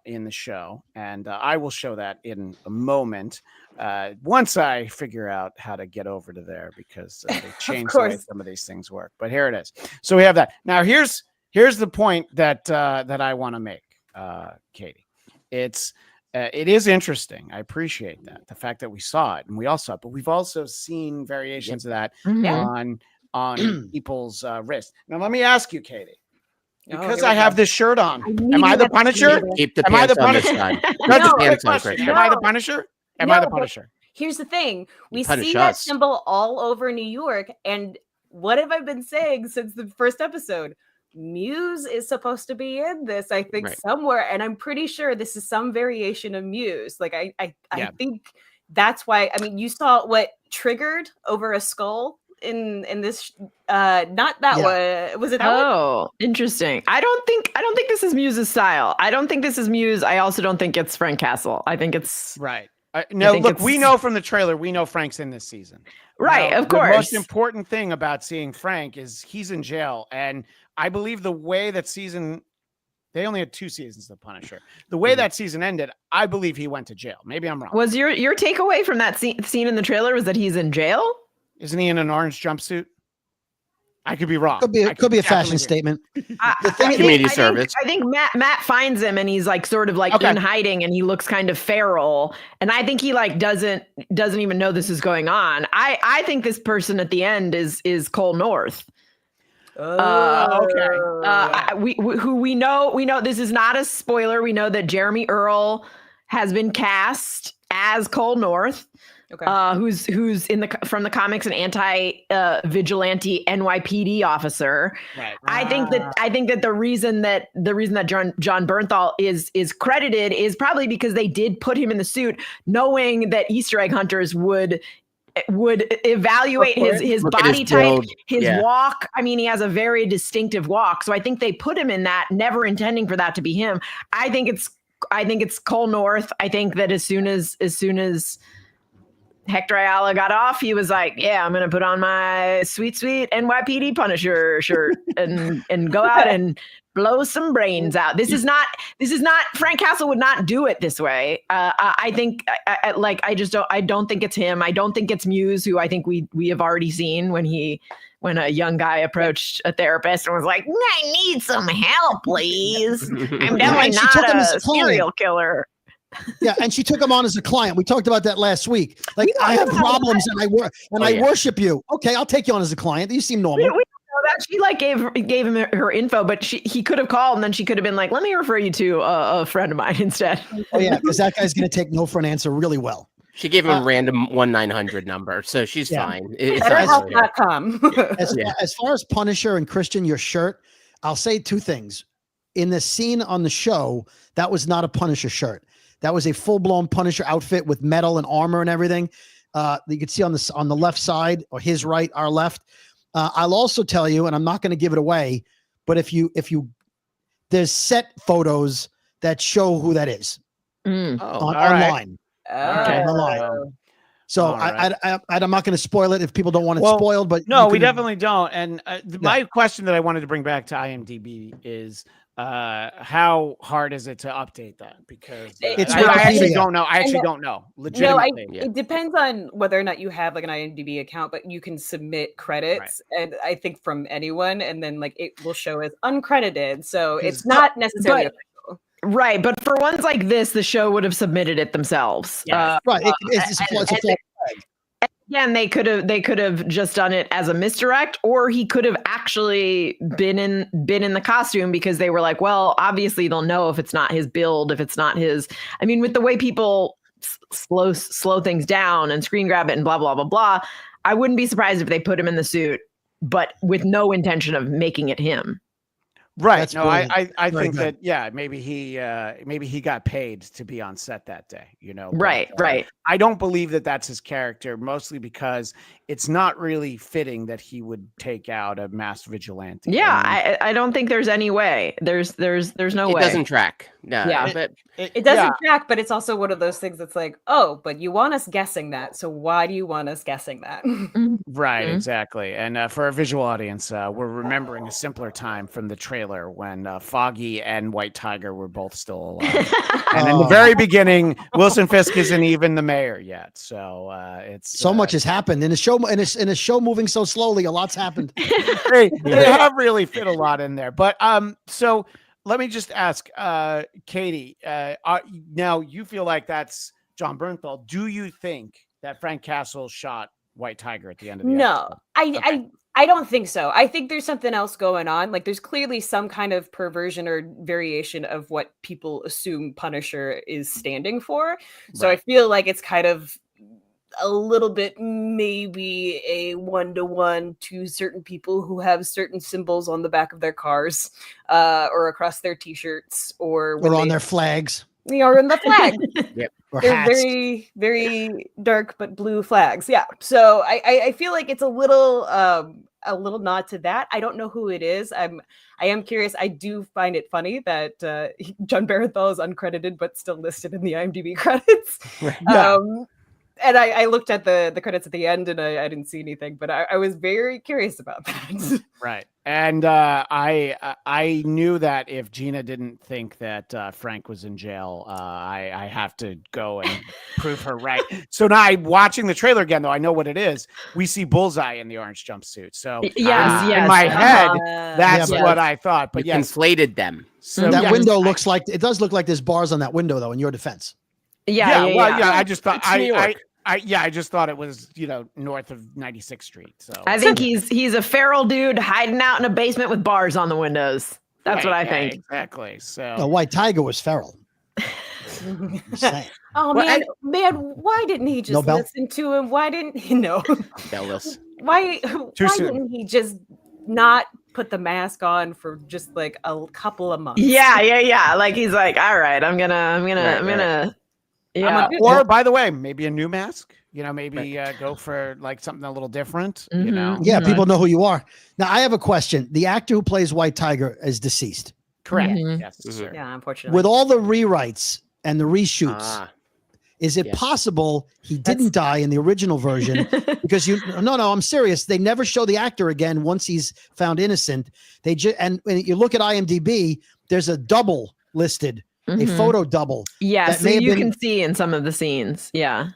in the show. And I will show that in a moment once I figure out how to get over to there, because they changed the way some of these things work. But here it is. So we have that. Now, here's the point that I want to make, Katie. It is interesting. I appreciate that. The fact that we saw it and we all saw it, but we've also seen variations of that on people's wrists. Now, let me ask you, Katie, because I have this shirt on. Am I the Punisher? Keep the pants on this time. Am I the Punisher? Am I the Punisher? Here's the thing. We see that symbol all over New York. And what have I been saying since the first episode? Muse is supposed to be in this, I think, somewhere, and I'm pretty sure this is some variation of Muse. Like I think that's why. I mean, you saw what triggered over a skull in this. Not that one. Was it that one? Oh, interesting. I don't think this is Muse's style. I don't think this is Muse. I also don't think it's Frank Castle. I think it's right. No, look, we know from the trailer, we know Frank's in this season. Right, of course. The most important thing about seeing Frank is he's in jail. And I believe the way that season, they only had 2 seasons of Punisher. The way that season ended, I believe he went to jail. Maybe I'm wrong. Was your takeaway from that scene in the trailer was that he's in jail? Isn't he in an orange jumpsuit? I could be wrong. Could be a fashion statement. Community service. I think Matt finds him and he's like sort of like in hiding, and he looks kind of feral. And I think he like doesn't even know this is going on. I think this person at the end is Cole North. We know this is not a spoiler. We know that Jeremy Earl has been cast as Cole North. Who's from the comics, an anti-vigilante NYPD officer. Right. I think that the reason that John Bernthal is credited is probably because they did put him in the suit, knowing that Easter egg hunters would evaluate his body type, his walk. I mean, he has a very distinctive walk, so I think they put him in that, never intending for that to be him. I think it's Cole North. I think that as soon as Hector Ayala got off, he was like, yeah, I'm going to put on my sweet NYPD Punisher shirt and go out and blow some brains out. This is not Frank Castle would not do it this way. I think I don't think it's him. I don't think it's Muse, who I think we have already seen when a young guy approached a therapist and was like, I need some help, please. I'm definitely not a serial killer. Yeah, and she took him on as a client. We talked about that last week. Like, I have problems and I worship you. Okay, I'll take you on as a client. You seem normal. We know that. She like gave him her info, but he could have called and then she could have been like, let me refer you to a friend of mine instead. Oh yeah, because that guy's going to take no for an answer really well. She gave him a random 1-900 number, so she's fine. BetterHelp.com. As far as Punisher and Christian, your shirt, I'll say 2 things. In the scene on the show, that was not a Punisher shirt. That was a full-blown Punisher outfit with metal and armor and everything. You can see on the left side, or his right, our left. I'll also tell you, and I'm not going to give it away, but if you there's set photos that show who that is online. Online. So I'm not going to spoil it if people don't want it spoiled. But no, we definitely don't. And my question that I wanted to bring back to IMDb is, how hard is it to update that? Because it's I actually don't know. I actually don't know. Legitimately, it depends on whether or not you have like an IMDb account, but you can submit credits, and I think from anyone, and then like it will show as uncredited. So it's not necessarily official. Right, but for ones like this, the show would have submitted it themselves. Right. It's a false flag. Again, they could have just done it as a misdirect, or he could have actually been in the costume, because they were like, well, obviously they'll know if it's not his build, if it's not his. I mean, with the way people slow things down and screen grab it and blah blah blah blah, I wouldn't be surprised if they put him in the suit, but with no intention of making it him. Right. That's I think that maybe he got paid to be on set that day, Right. I don't believe that that's his character, mostly because it's not really fitting that he would take out a masked vigilante. Yeah, I don't think there's any way. There's no way. It doesn't track. No. Yeah. But it doesn't track, but it's also one of those things that's like, oh, but you want us guessing that, so why do you want us guessing that? Right, exactly. And for our visual audience, we're remembering a simpler time from the trailer when Foggy and White Tiger were both still alive. And in the very beginning, Wilson Fisk isn't even the mayor yet. So it's so much has happened in a show. In a show moving so slowly, a lot's happened. they have really fit a lot in there. But so let me just ask, Katie. Now you feel like that's John Bernthal. Do you think that Frank Castle shot White Tiger at the end of the episode? I don't think so. I think there's something else going on. Like there's clearly some kind of perversion or variation of what people assume Punisher is standing for. So I feel like it's kind of a little bit maybe a 1-to-1 to certain people who have certain symbols on the back of their cars or across their t-shirts or on their flags. Or in the flag. Yep. They're very, very dark but blue flags. Yeah. So I feel like it's a little nod to that. I don't know who it is. I am curious. I do find it funny that John Bernthal is uncredited but still listed in the IMDb credits. And I looked at the credits at the end and I didn't see anything, but I was very curious about that. Right. And I knew that if Gina didn't think that Frank was in jail, I have to go and prove her right. So now watching the trailer again, though, I know what it is. We see Bullseye in the orange jumpsuit. So in my head, that's what I thought. But conflated them. So that window looks like, it does look like there's bars on that window, though, in your defense. I just thought I just thought it was, north of 96th Street. So I think he's a feral dude hiding out in a basement with bars on the windows. That's what I think. Exactly. So the White Tiger was feral. Oh man, why didn't he just listen to him? Why didn't he know? Bellis. Why didn't he just not put the mask on for just like a couple of months? Yeah. Like he's like, all right, I'm gonna. Yeah. Or by the way, maybe a new mask, maybe go for like something a little different, Yeah. People know who you are. Now I have a question. The actor who plays White Tiger is deceased. Correct. Mm-hmm. Yes. Sir. Yeah. Unfortunately. With all the rewrites and the reshoots, is it possible he didn't die in the original version? Because no, I'm serious. They never show the actor again once he's found innocent. And when you look at IMDb, there's a double listed. A photo double. Yeah, so you can see in some of the scenes. Yeah.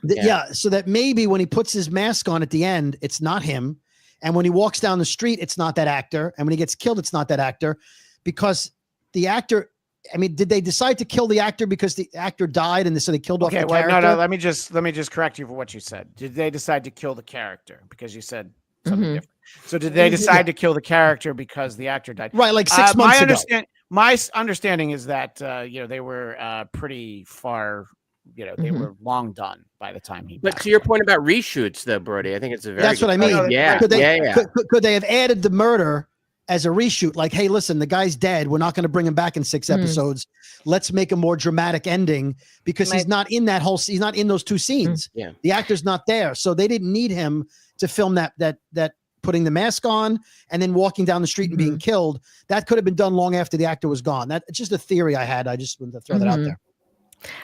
So that maybe when he puts his mask on at the end, it's not him. And when he walks down the street, it's not that actor. And when he gets killed, it's not that actor. Because the actor, did they decide to kill the actor because the actor died and so they killed off the character? No, let me just correct you for what you said. Did they decide to kill the character? Because you said something different. So did they decide to kill the character because the actor died? Right, like 6 months ago. My understanding is that they were pretty far. They were long done by the time he. But to your point about reshoots, though, Brody, I think it's a very. That's what I mean. Yeah, Could they have added the murder as a reshoot. Like, hey, listen, the guy's dead. We're not going to bring him back in 6 episodes. Let's make a more dramatic ending because he's not in that whole. He's not in those 2 scenes. Yeah, the actor's not there, so they didn't need him to film that putting the mask on and then walking down the street and being killed. That could have been done long after the actor was gone. That's just a theory I had. I just wanted to throw that out there.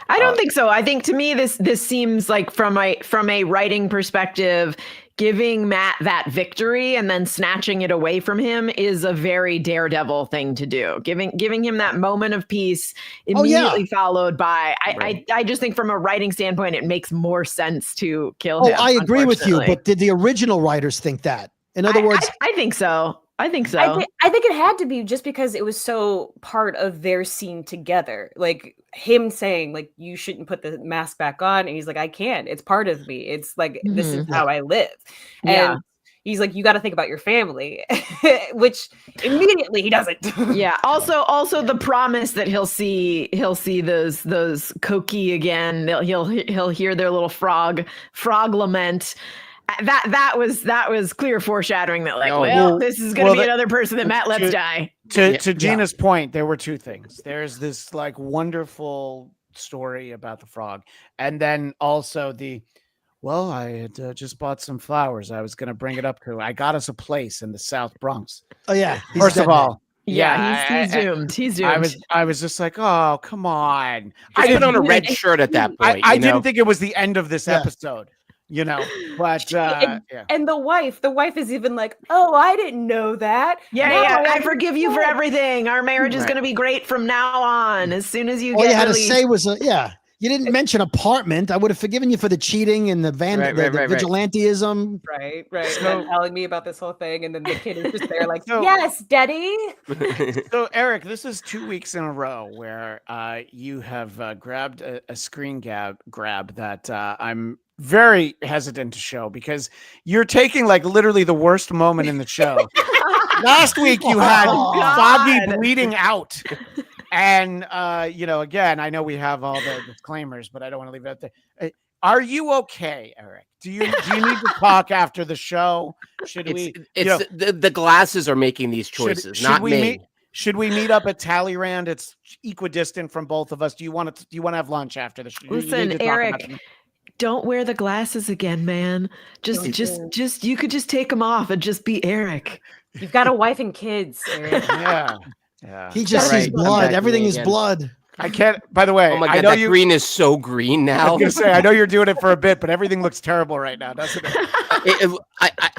I don't think so. I think to me this seems like from a writing perspective, giving Matt that victory and then snatching it away from him is a very Daredevil thing to do. Giving him that moment of peace immediately followed by I just think from a writing standpoint it makes more sense to kill him. I agree with you, but did the original writers think that? In other words, I think so. I think so. I think it had to be just because it was so part of their scene together. Like him saying, like, you shouldn't put the mask back on. And he's like, I can't. It's part of me. It's like, this is how I live. And he's like, you got to think about your family, which immediately he doesn't. Yeah. Also the promise that he'll see those Koki again. He'll hear their little frog lament. That was clear foreshadowing that this is going to be another person that Matt lets die. To Gina's point, there were 2 things. There's this like wonderful story about the frog, and then also I had just bought some flowers. I was going to bring it up to. I got us a place in the South Bronx. Oh yeah. First of all. He's doomed. He's doomed. I was just like, oh, come on. I put on a red shirt at that point. I didn't think it was the end of this episode. But and the wife is even like, oh, I didn't know that. I forgive you for everything. Our marriage is going to be great from now on. As soon as you all get you had released. to say was you didn't mention apartment. I would have forgiven you for the cheating and the vigilanteism. Right. So, telling me about this whole thing, and then the kid is just there like, yes, Daddy. So Eric, this is 2 weeks in a row where you have grabbed a screen grab that I'm very hesitant to show because you're taking like literally the worst moment in the show. Last week you had Foggy bleeding out. And again, I know we have all the disclaimers, but I don't want to leave it out there. Are you okay, Eric? Do you need to talk after the show? The glasses are making these choices, not me. Should we meet up at Talleyrand? It's equidistant from both of us. Do you want to have lunch after the show? Listen, Eric, don't wear the glasses again, man. Just you could just take them off and just be Eric. You've got a wife and kids, Eric. Yeah. He just sees blood. Everything is blood. I can't. By the way, oh my God, I know green is so green now. I was gonna say, I know you're doing it for a bit, but everything looks terrible right now, doesn't it?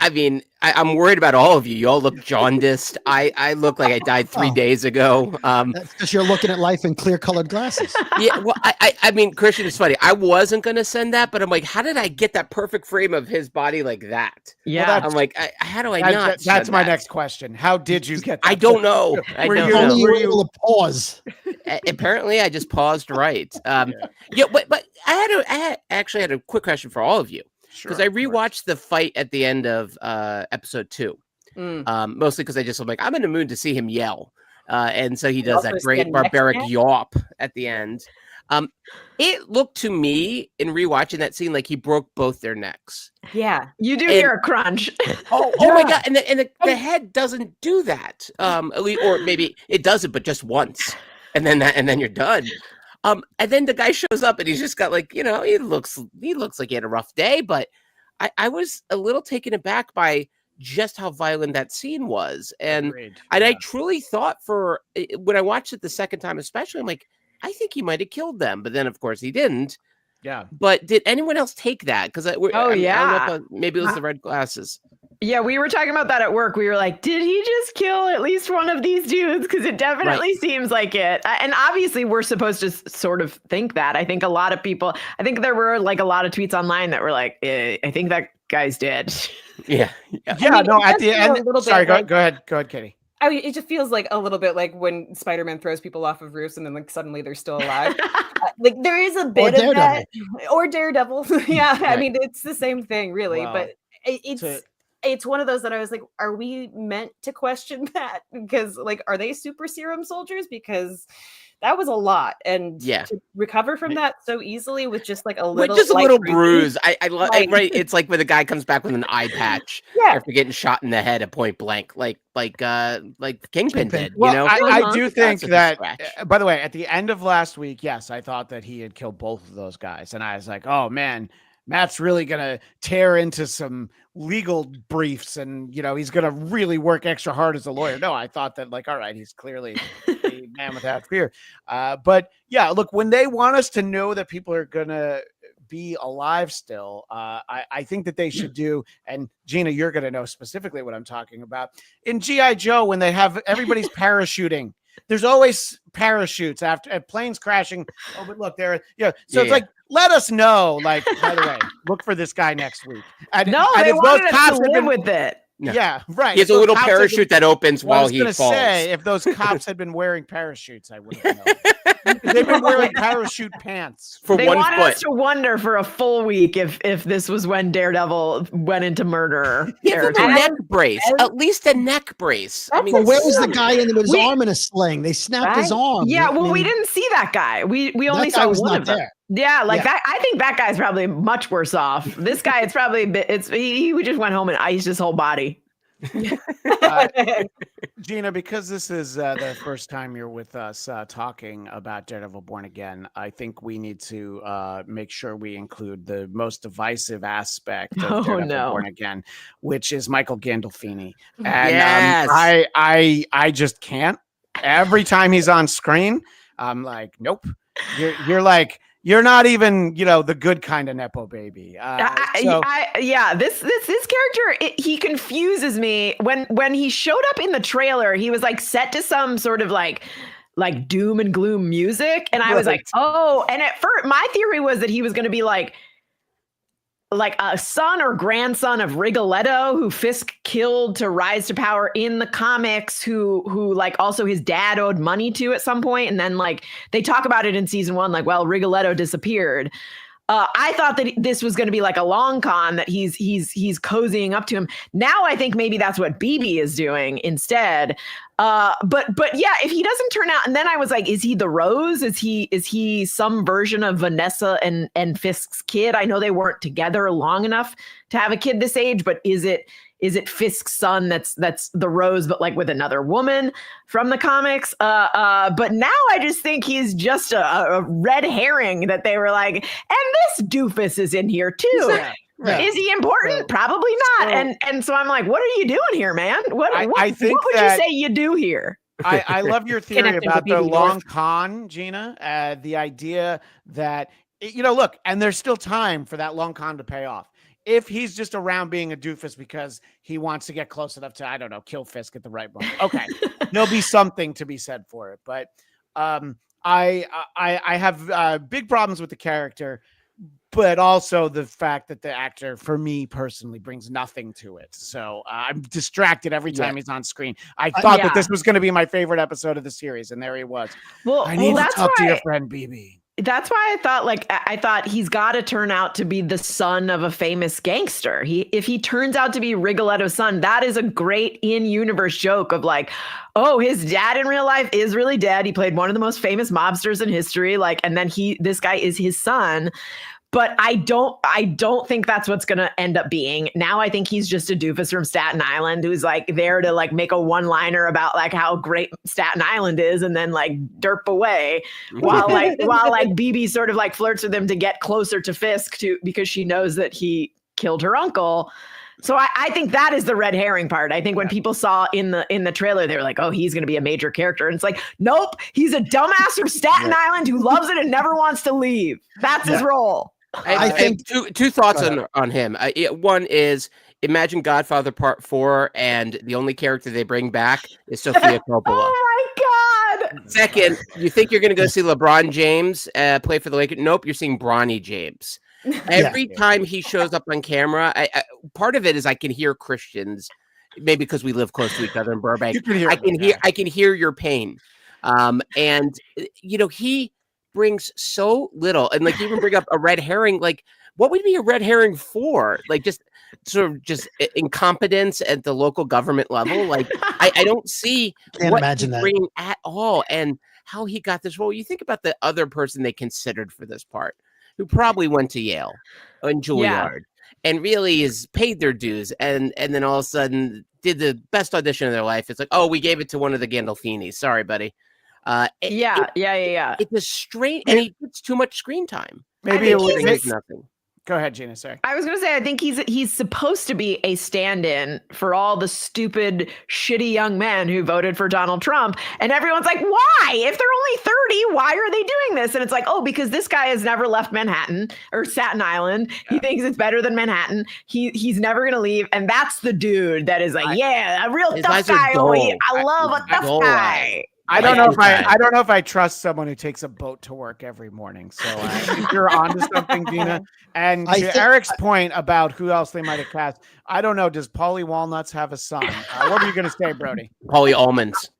I mean, I'm worried about all of you. You all look jaundiced. I look like I died 3 days ago. That's because you're looking at life in clear-colored glasses. Yeah, well, I mean, Christian, it's funny. I wasn't gonna send that, but I'm like, how did I get that perfect frame of his body like that? Yeah, I'm like, how do I not? That's my next question. How did you get that? I don't know. Only you were able to pause. Apparently, I just paused right. But I actually had a quick question for all of you. Because I rewatched the fight at the end of episode 2, mostly because I'm like, I'm in the mood to see him yell, and so he does that great barbaric yawp at the end. It looked to me in rewatching that scene like he broke both their necks. Yeah, you do hear a crunch. Oh my God! And the head doesn't do that. At least, or maybe it does it, but just once, and then you're done. And then the guy shows up and he's just got like, he looks like he had a rough day, but I was a little taken aback by just how violent that scene was. And I truly thought when I watched it the second time, especially, I'm like, I think he might have killed them. But then of course he didn't. Yeah. But did anyone else take that? Because I don't know maybe it was the red glasses. Yeah, we were talking about that at work. We were like, did he just kill at least one of these dudes? Because it definitely seems like it. And obviously, we're supposed to sort of think that. I think a lot of people, there were like a lot of tweets online that were like, I think that guy's dead. Yeah. At the end. Sorry, go ahead. Go ahead, Katie. I mean, it just feels like a little bit like when Spider-Man throws people off of roofs and then like suddenly they're still alive. Like there is a bit of that. Or Daredevil. Yeah, right. I mean, it's the same thing, really. Well, but it's it's one of those that I was like, are we meant to question that? Because like, are they super serum soldiers? Because that was a lot, and to recover from that so easily with just like a little bruise. I love right. It's like when the guy comes back with an eye patch after getting shot in the head at point blank, like Kingpin did. Well, you know, I do think that. By the way, at the end of last week, yes, I thought that he had killed both of those guys, and I was like, oh man, Matt's really gonna tear into some legal briefs, and he's gonna really work extra hard as a lawyer. No, I thought that all right, he's clearly a man without fear. But yeah, look, when they want us to know that people are gonna be alive still, I think that they should do, and Gina, you're gonna know specifically what I'm talking about. In G.I. Joe, when they have everybody's parachuting, there's always parachutes after planes crashing. Oh, but look, there, so it's like, let us know, by the way, look for this guy next week. They wanted us to live with it. No. Yeah, right. He has a little parachute that opens while he falls. Say, if those cops had been wearing parachutes, I wouldn't know. They've been wearing parachute pants for 1 foot. They wanted us to wonder for a full week if this was when Daredevil went into murder. A neck brace, at least a neck brace. I mean, where was the guy with his arm in a sling? They snapped his arm. Yeah, we didn't see that guy. We only saw one of them. Yeah, that. I think that guy's probably much worse off. This guy, it's probably he just went home and iced his whole body. Gina, because this is the first time you're with us talking about Daredevil Born Again, I think we need to make sure we include the most divisive aspect of Daredevil Born Again, which is Michael Gandolfini. And I just can't. Every time he's on screen, I'm like, nope. You're like, you're not even, the good kind of Nepo baby. This character, he confuses me. When he showed up in the trailer, he was like set to some sort of like doom and gloom music, and I was like, oh. And at first, my theory was that he was going to be like a son or grandson of Rigoletto, who Fisk killed to rise to power in the comics, who also his dad owed money to at some point. And then they talk about it in season 1, Rigoletto disappeared. I thought that this was going to be like a long con, that he's cozying up to him. Now I think maybe that's what BB is doing instead. But yeah, if he doesn't turn out, and then I was like, is he the Rose? Is he some version of Vanessa and Fisk's kid? I know they weren't together long enough to have a kid this age, but is it Fisk's son that's the Rose, but with another woman from the comics? But now I just think he's just a red herring that they were like, and this doofus is in here too. Yeah. Right. Is he important? Probably not. And so I'm like, what are you doing here, man? What would you say you do here? I love your theory about the long con, Gina. The idea that, look, and there's still time for that long con to pay off. If he's just around being a doofus because he wants to get close enough to, I don't know, kill Fisk at the right moment. Okay. There'll be something to be said for it. But I have big problems with the character, but also the fact that the actor, for me personally, brings nothing to it. So I'm distracted every time he's on screen. I thought that this was going to be my favorite episode of the series, and there he was. Well, I need to talk to your friend BB. That's why I thought he's got to turn out to be the son of a famous gangster. If he turns out to be Rigoletto's son, that is a great in-universe joke of oh, his dad in real life is really dead. He played one of the most famous mobsters in history. And then this guy is his son. But I don't think that's what's going to end up being. Now I think he's just a doofus from Staten Island who's there to make a one-liner about how great Staten Island is, and then derp away while BB sort of flirts with him to get closer to Fisk because she knows that he killed her uncle. So I think that is the red herring part. I think when people saw in the trailer, they were like, oh, he's going to be a major character. And it's nope, he's a dumbass from Staten Island who loves it and never wants to leave. That's his role. I think two thoughts on him. One is, imagine Godfather Part 4, and the only character they bring back is Sofia Coppola. Oh my God! Second, you think you're going to go see LeBron James play for the Lakers? Nope, you're seeing Bronny James. Every time he shows up on camera, part of it is I can hear Christians, maybe because we live close to each other in Burbank. I can hear your pain, and he brings so little, and even bring up a red herring. What would be a red herring for? sort of just incompetence at the local government level. Like I don't see Can't what imagine he's that. bringing at all, and how he got this role. You think about the other person they considered for this part, who probably went to Yale and Juilliard, and really is paid their dues, and then all of a sudden did the best audition of their life. It's like, oh, we gave it to one of the Gandolfinis. Sorry, buddy. It's a strange, and he gets too much screen time. Maybe it was was nothing. Go ahead, Gina. Sorry. I was going to say, I think he's supposed to be a stand-in for all the stupid, shitty young men who voted for Donald Trump. And everyone's like, why? If they're only 30, why are they doing this? And it's like, oh, because this guy has never left Manhattan or Staten Island. Yeah. He thinks it's better than Manhattan. He's never going to leave. And that's the dude that is like, a real tough guy. I love a tough guy. I don't know if I trust someone who takes a boat to work every morning. So I think you're onto something, Gina. And to Eric's point about who else they might have cast, I don't know. Does Paulie Walnuts have a son? What are you going to say, Brody? Paulie Almonds.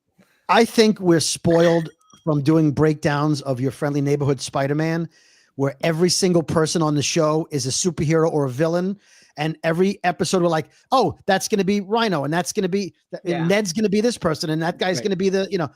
I think we're spoiled from doing breakdowns of Your Friendly Neighborhood Spider-Man, where every single person on the show is a superhero or a villain. And every episode we're like, oh, that's going to be Rhino, and that's going to be Ned's going to be this person, and that guy's going to be the,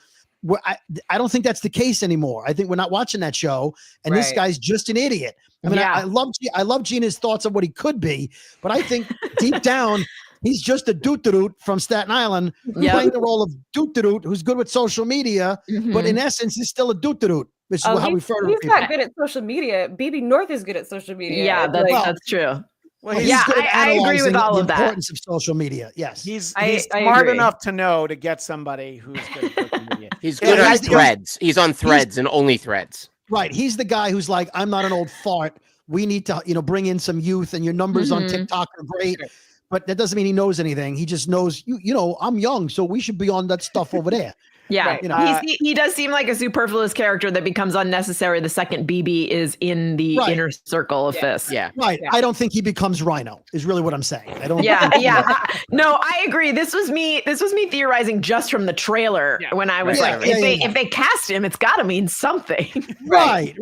I don't think that's the case anymore. I think we're not watching that show, and this guy's just an idiot. I mean, I love Gina's thoughts of what he could be, but I think deep down, he's just a doot-doot from Staten Island playing the role of doot-doot who's good with social media, but in essence, he's still a doot-doot. Which is how we refer to people. He's not good at social media. BB North is good at social media. Yeah, that's true. Well, I agree with all of that. The importance of social media. Yes, he's smart enough to know to get somebody who's good at social media. He's good on Threads. He's on Threads and only Threads. Right. He's the guy who's like, I'm not an old fart. We need to, bring in some youth, and your numbers on TikTok are great. But that doesn't mean he knows anything. He just knows, I'm young, so we should be on that stuff over there. Yeah, he does seem like a superfluous character that becomes unnecessary the second BB is in the inner circle of Fisk. Yeah, right. Yeah. I don't think he becomes Rhino. Is really what I'm saying. I don't. No, I agree. This was me theorizing just from the trailer when I was if they cast him, it's got to mean something. Right.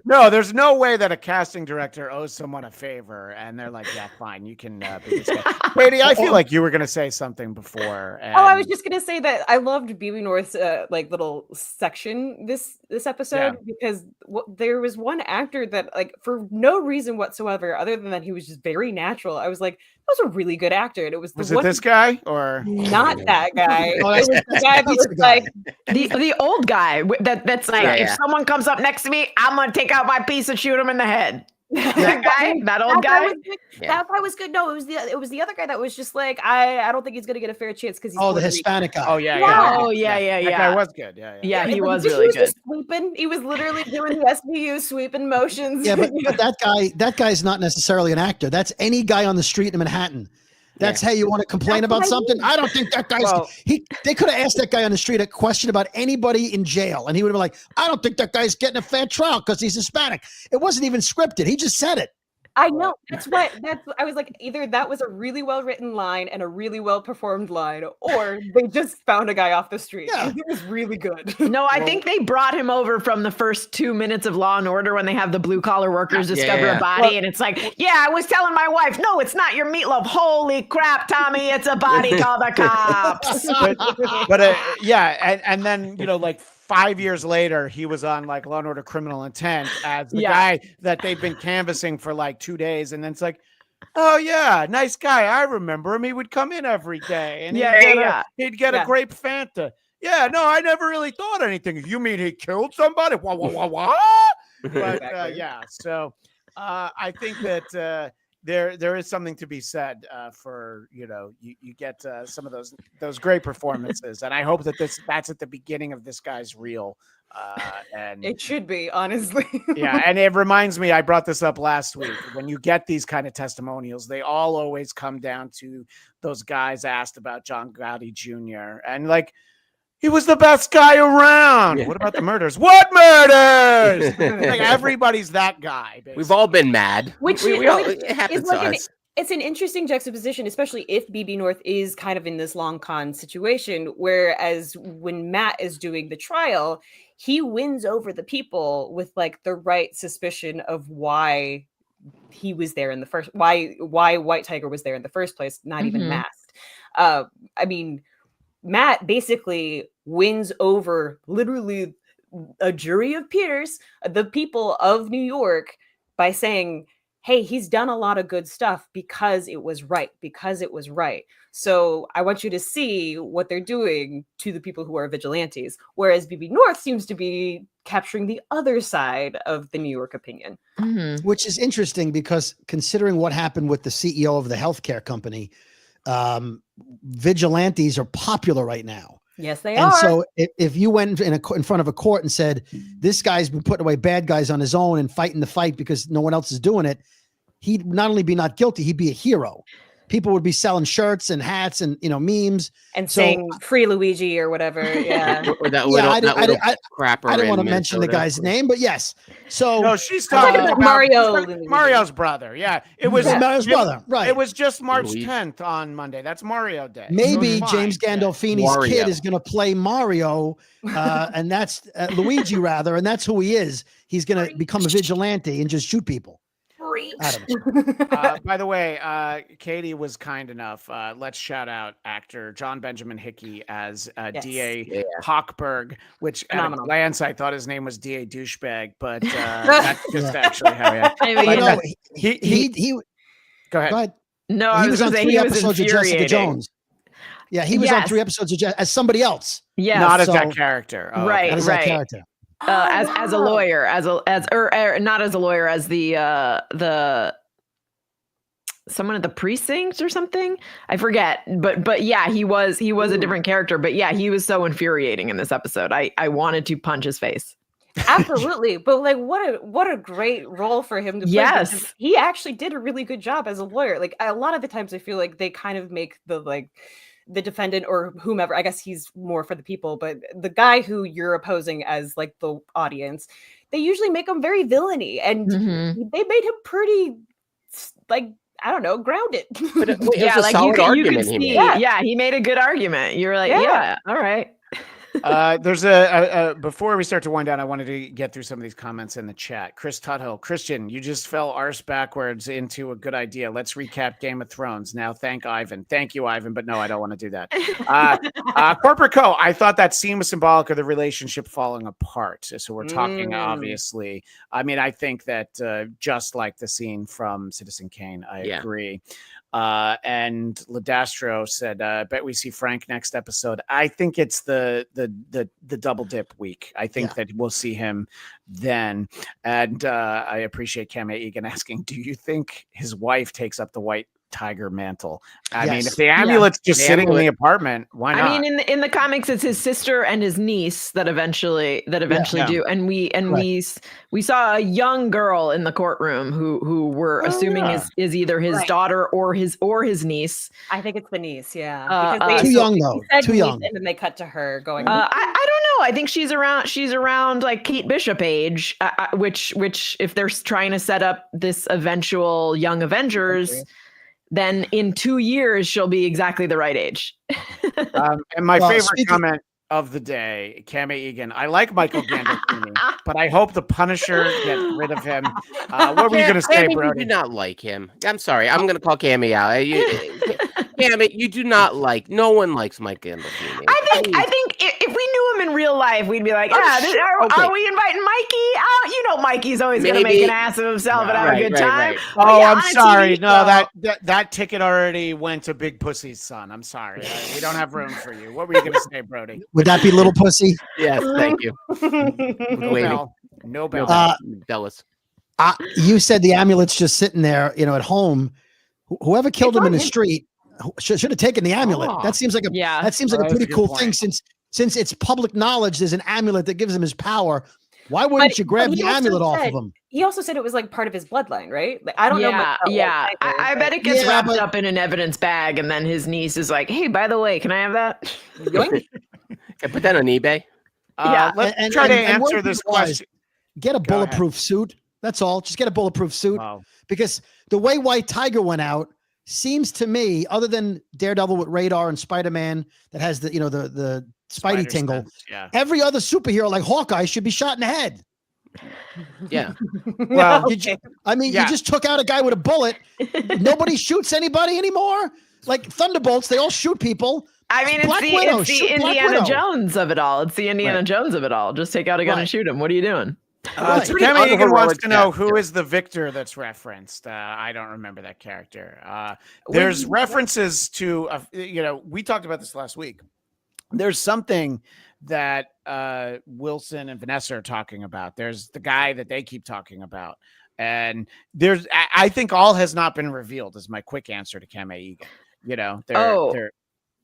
No, there's no way that a casting director owes someone a favor, and they're like, yeah, fine, you can be this guy. Katie, I feel like you were going to say something before. I was just going to say that I loved BB North's little section this episode because there was one actor that for no reason whatsoever other than that he was just very natural. I was like, that was a really good actor, and it was it this guy or not that guy? It was the guy that was like the old guy that's like, if someone comes up next to me, I'm gonna take out my piece and shoot him in the head. That old guy. That guy was good. No, it was the other guy that was just like, I don't think he's gonna get a fair chance because he's the Hispanic guy. Oh yeah. That guy was good. Yeah, he was really good. Sweeping. He was literally doing the SVU sweeping motions. Yeah, but that guy's not necessarily an actor. That's any guy on the street in Manhattan. That's how you want to complain about something. I don't think that guy's. They could have asked that guy on the street a question about anybody in jail, and he would have been like, "I don't think that guy's getting a fair trial because he's Hispanic." It wasn't even scripted. He just said it. I know. I was like, either that was a really well written line and a really well performed line, or they just found a guy off the street. Yeah. It was really good. No, I think they brought him over from the first 2 minutes of Law and Order when they have the blue collar workers discover a body, and it's like, I was telling my wife, no, it's not your meatloaf. Holy crap, Tommy, it's a body. Call the cops. and then 5 years later, he was on Law and Order Criminal Intent as the guy that they've been canvassing for 2 days. And then it's like, oh yeah, nice guy. I remember him. He would come in every day and he'd get a grape Fanta. Yeah, no, I never really thought anything. You mean he killed somebody? Wah, wah, wah, wah. But so I think that there is something to be said for you get some of those great performances, and I hope that that's at the beginning of this guy's reel, and it should be, honestly. And it reminds me, I brought this up last week, when you get these kind of testimonials, they all always come down to those guys asked about John Gotti Jr. and he was the best guy around. Yeah. What about the murders? What murders? Everybody's that guy. Basically. We've all been mad. It happens to us. It's an interesting juxtaposition, especially if BB North is kind of in this long con situation, whereas when Matt is doing the trial, he wins over the people with the right suspicion of why he was there in the first, why White Tiger was there in the first place, not even masked. I mean, Matt basically wins over literally a jury of peers, the people of New York, by saying, hey, he's done a lot of good stuff because it was right. So I want you to see what they're doing to the people who are vigilantes. Whereas BB North seems to be capturing the other side of the New York opinion. Which is interesting because considering what happened with the CEO of the healthcare company, vigilantes are popular right now. Yes, they and are. So if you went in front of a court and said, this guy's been putting away bad guys on his own and fighting the fight because no one else is doing it, he'd not only be not guilty, he'd be a hero. People would be selling shirts and hats and, memes. And saying free Luigi or whatever. Yeah. Or that little, I crapper. I don't want to mention the guy's name, but yes. So no, she's talking about Mario's brother. Yeah. It was Mario's brother. Right. It was just March 10th on Monday. That's Mario Day. Maybe James Gandolfini's kid is going to play Mario, and that's Luigi rather, and that's who he is. He's going to become a vigilante and just shoot people. By the way, Katie was kind enough. Let's shout out actor John Benjamin Hickey as D.A. Hochberg, which at a glance I thought his name was D.A. Douchebag, but that's just actually how he. Go ahead. No, he was on 3 episodes of Jessica Jones. Yeah, he was on 3 episodes of as somebody else. Yeah, not as that character. Oh, right, not as that character. As a lawyer, as not as a lawyer, as the someone at the precinct or something. I forget, but yeah, he was a different character. But yeah, he was so infuriating in this episode. I wanted to punch his face. Absolutely, but like, what a great role for him to play. Yes, he actually did a really good job as a lawyer. Like a lot of the times, I feel like they kind of make the defendant or whomever, I guess he's more for the people, but the guy who you're opposing as like the audience, they usually make him very villainy, and they made him pretty, like, I don't know, grounded. But yeah, like you could see, he made a good argument. You're like, yeah all right. There's a before we start to wind down, I wanted to get through some of these comments in the chat. Chris Tuthill, Christian, you just fell arse backwards into a good idea. Let's recap Game of Thrones. Now thank Ivan. Thank you, Ivan, but no, I don't want to do that. Corporate Co, I thought that scene was symbolic of the relationship falling apart. So we're talking, obviously. I mean, I think that just like the scene from Citizen Kane, I agree. And Ladastro said, bet we see Frank next episode. I think it's the double dip week. I think that we'll see him then. And I appreciate Cam Egan asking, do you think his wife takes up the White Tiger mantle? I mean, if the amulet's just sitting in the apartment, why not? I mean, in the comics, it's his sister and his niece that eventually do. And we saw a young girl in the courtroom who we're assuming is either his daughter or his niece. I think it's the niece. Yeah, too young though. Too young. And then they cut to her going. I don't know. I think she's around like Kate Bishop age, which if they're trying to set up this eventual Young Avengers. Then in 2 years, she'll be exactly the right age. And my favorite comment of the day, Cam Egan. I like Michael Gandolfini, but I hope the Punisher gets rid of him. What were you going to say, Brody? You do not like him. I'm sorry. I'm going to call Cammy out. Cammy, you do not like. No one likes Mike Gandolfini. I think if we knew him in real life, we'd be like, are we inviting Mikey out? You know, Mikey's always going to make an ass of himself and have a good time. Right. Oh, I'm sorry. No, that ticket already went to Big Pussy's son. I'm sorry. We don't have room for you. What were you going to say, Brody? Would that be Little Pussy? Yes, thank you. No bell. Dallas. You said the amulet's just sitting there, at home. Whoever killed him in the street should have taken the amulet. That seems like a pretty cool thing since it's public knowledge. There's an amulet that gives him his power. Why wouldn't you grab the amulet off of him? He also said it was like part of his bloodline, right? Like, I don't know. I bet it gets wrapped up in an evidence bag, and then his niece is like, "Hey, by the way, can I have that?" I put that on eBay. Let's try to answer this question. Get a bulletproof suit. That's all. Just get a bulletproof suit. Because the way White Tiger went out seems to me, other than Daredevil with radar and Spider-Man that has the Spidey tingle, every other superhero like Hawkeye should be shot in the head. Yeah. Well, You just took out a guy with a bullet. Nobody shoots anybody anymore. Like Thunderbolts, they all shoot people. I mean, Black Widow, it's the shoot Black Indiana Widow. Jones of it all. It's the Indiana Jones of it all. Just take out a gun and shoot him. What are you doing? Kemi Egan wants to know who is the Victor that's referenced. I don't remember that character. There's references to, we talked about this last week. There's something that Wilson and Vanessa are talking about. There's the guy that they keep talking about. And I think all has not been revealed is my quick answer to Kemi Egan.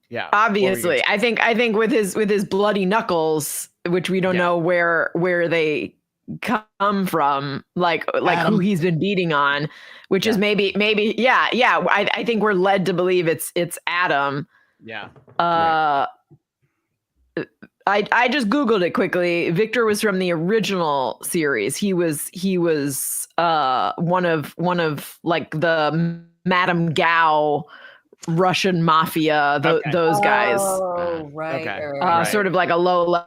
Yeah. Obviously. I think with his bloody knuckles, which we don't know where they come from, like Adam. Who he's been beating on, which is maybe I think we're led to believe it's Adam. I just Googled it quickly. Victor was from the original series. He was one of like the Madame Gao Russian mafia, those guys. Oh, right. Sort of like a low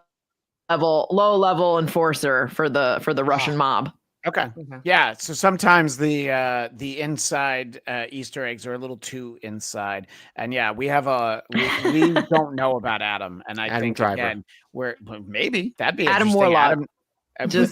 level enforcer for the Russian mob. Okay. Yeah. So sometimes the inside Easter eggs are a little too inside, and we have we don't know about Adam, and I think Driver. Again maybe that'd be Adam Warlock. She's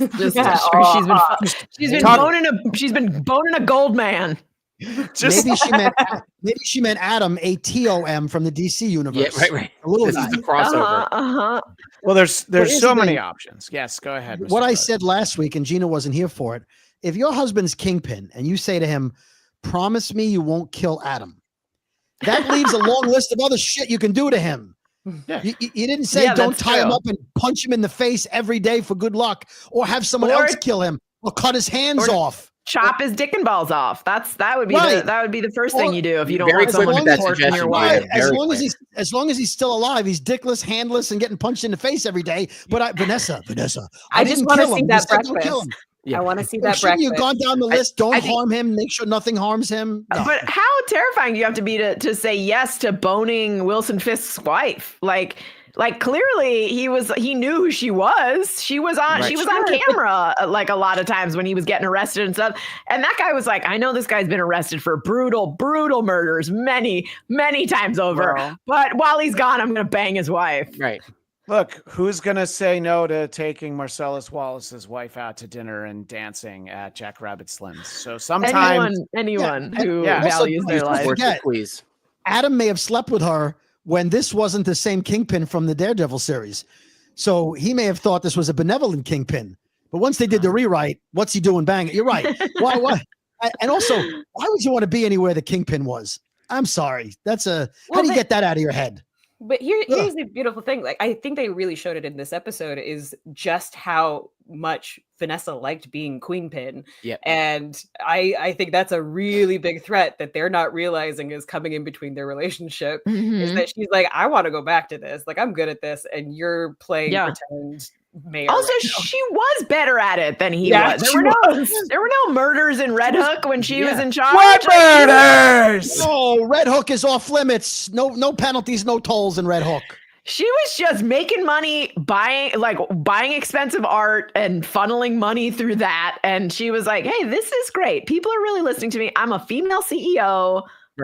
been boning a gold man. Maybe she meant Adam, ATOM from the DC universe. Yeah, right. A little this is the crossover. Well, there's so many options. Yes, go ahead. What I said last week, and Gina wasn't here for it. If your husband's Kingpin and you say to him, "Promise me you won't kill Adam," that leaves a long list of other shit you can do to him. Yeah. You didn't say don't tie him up and punch him in the face every day for good luck, or have someone else kill him, or cut his hands off. Chop his dick and balls off. That would be the first thing you do if you don't want someone to torture your wife. As long as he's still alive, he's dickless, handless, and getting punched in the face every day. But Vanessa, I just want to see that breakfast. I want to see that breakfast. You've gone down the list. Don't harm him. Make sure nothing harms him. No. But how terrifying do you have to be to say yes to boning Wilson Fisk's wife? Like clearly he knew who she was. She was on camera like a lot of times when he was getting arrested and stuff. And that guy was like, I know this guy's been arrested for brutal murders many, many times over. Well, but while he's gone, I'm going to bang his wife. Right. Look, who's going to say no to taking Marcellus Wallace's wife out to dinner and dancing at Jack Rabbit Slim's? So sometimes anyone who values their life. Adam may have slept with her when this wasn't the same Kingpin from the Daredevil series. So he may have thought this was a benevolent Kingpin. But once they did the rewrite, what's he doing banging? You're right. Why? And also, why would you want to be anywhere the Kingpin was? I'm sorry. How do you get that out of your head? But here's the beautiful thing. Like, I think they really showed it in this episode is just how much Vanessa liked being Queenpin. Yeah. And I think that's a really big threat that they're not realizing is coming in between their relationship. Is that she's like, I want to go back to this. Like, I'm good at this. And you're playing pretend mayor. Also, she was better at it than he was. There were no murders in Red Hook when she was in charge. What murders? No, Red Hook is off limits. No penalties, no tolls in Red Hook. She was just making money, buying expensive art and funneling money through that. And she was like, hey, this is great. People are really listening to me. I'm a female CEO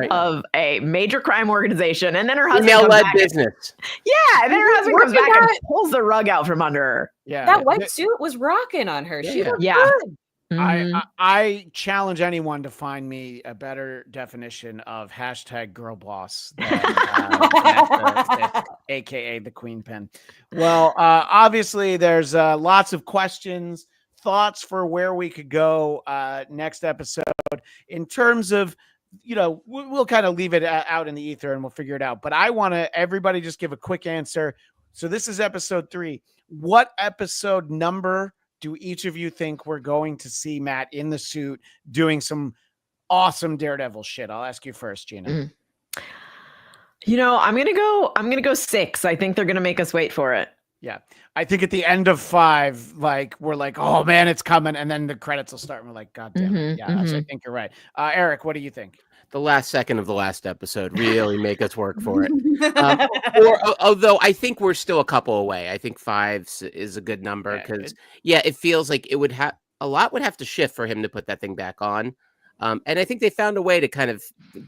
of a major crime organization. And then her husband female-led business. Yeah. And then her husband comes back and pulls the rug out from under her. Yeah. That white suit was rocking on her. She looked good. I challenge anyone to find me a better definition of #girlboss than aka the Queenpin. Well, obviously there's lots of questions, thoughts for where we could go next episode in terms of, we'll kind of leave it out in the ether and we'll figure it out. But I want to everybody just give a quick answer. So this is episode 3. What episode number do each of you think we're going to see Matt in the suit doing some awesome Daredevil shit? I'll ask you first, Gina. I'm gonna go 6. I think they're gonna make us wait for it. Yeah. I think at the end of 5, like we're like, oh man, it's coming. And then the credits will start and we're like, God damn it. Yeah. So I think you're right. Eric, what do you think? The last second of the last episode really make us work for it. Although I think we're still a couple away. I think 5 is a good number because it feels like it would have a lot would have to shift for him to put that thing back on. And I think they found a way to kind of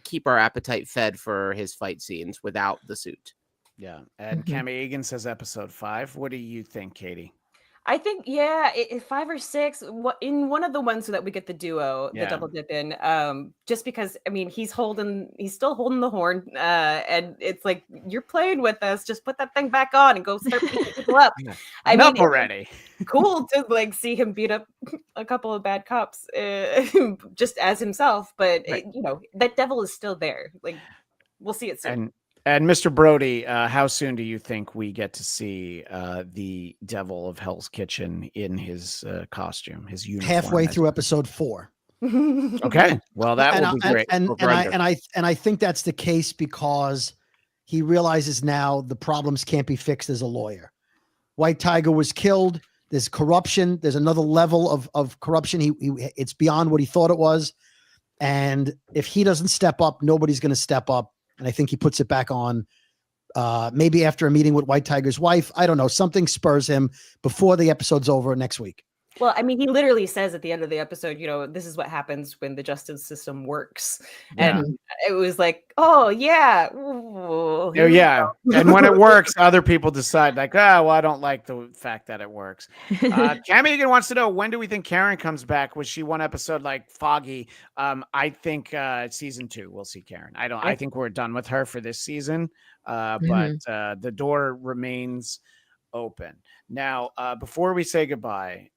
keep our appetite fed for his fight scenes without the suit. Yeah. And Cami Egan says episode 5. What do you think, Katie? I think 5 or 6. In one of the ones so that we get the duo, the double dip in. Just because I mean he's still holding the horn, and it's like you're playing with us. Just put that thing back on and go start beating people up. I mean, already. Cool to like see him beat up a couple of bad cops, just as himself. But that devil is still there. Like we'll see it soon. And Mr. Brody, how soon do you think we get to see the Devil of Hell's Kitchen in his costume, his uniform? Halfway through episode 4. Okay, well that will be great. And I think that's the case because he realizes now the problems can't be fixed as a lawyer. White Tiger was killed. There's corruption. There's another level of corruption. It's beyond what he thought it was. And if he doesn't step up, nobody's going to step up. And I think he puts it back on maybe after a meeting with White Tiger's wife. I don't know. Something spurs him before the episode's over next week. Well, I mean, he literally says at the end of the episode, this is what happens when the justice system works. Yeah. And it was like, oh, yeah. Ooh, yeah. And when it works, other people decide like, well, I don't like the fact that it works. Cami Egan wants to know, when do we think Karen comes back? Was she one episode like Foggy? I think season 2, we'll see Karen. I think we're done with her for this season. But the door remains open. Now, before we say goodbye,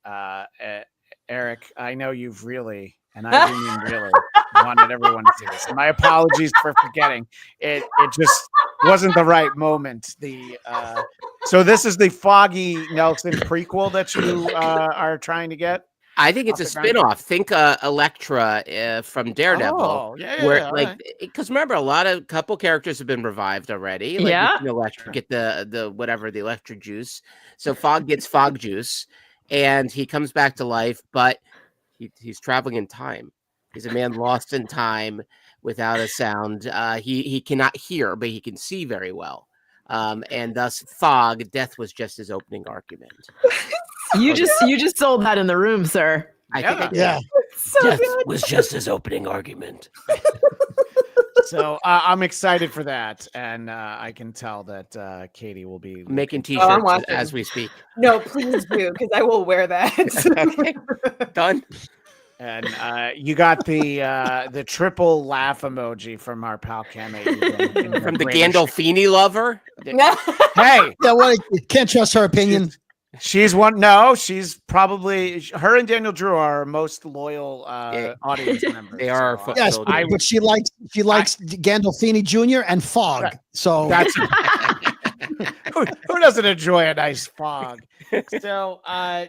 Eric, I know you've really, and I do mean really, wanted everyone to see this. My apologies for forgetting. It just wasn't the right moment. So this is the Foggy Nelson prequel that you are trying to get? I think it's a spin-off. Think Elektra from Daredevil. Oh, because remember, a couple characters have been revived already. Like Elektra get the whatever, the Elektra juice. So Fog gets Fog juice, and he comes back to life, but he's traveling in time. He's a man lost in time without a sound. He cannot hear, but he can see very well. And thus Fog, death was just his opening argument. You just sold that in the room, sir. I think I did. Yeah. So Death good. was just his opening argument. So I'm excited for that, and I can tell that Katie will be making T-shirts as we speak. No, please do, because I will wear that. Done. And you got the triple laugh emoji from our pal Cami from the Gandolfini lover. Hey, you can't trust her opinion. She's one. No, she's probably her and Daniel Drew are our most loyal audience members. They are. Yes, but she likes Gandolfini Jr. and Fog. Right. So that's who doesn't enjoy a nice Fog? So,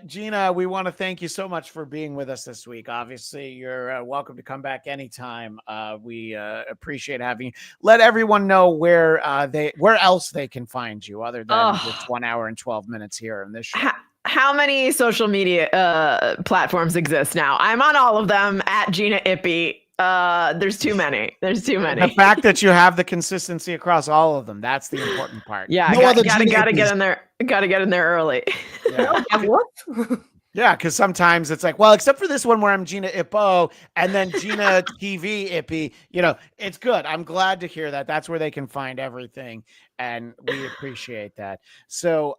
Gina, we want to thank you so much for being with us this week. Obviously, you're welcome to come back anytime. We appreciate having you. Let everyone know where else they can find you other than just 1 hour and 12 minutes here in this show. How many social media platforms exist now? I'm on all of them at Gina Ippy. There's too many. The fact that you have the consistency across all of them, that's the important part. Yeah, gotta get in there. Gotta get in there early. Yeah. Yeah, because sometimes it's like, well, except for this one where I'm Gina Ippo and then Gina TV Ippy, it's good. I'm glad to hear that. That's where they can find everything, and we appreciate that. So,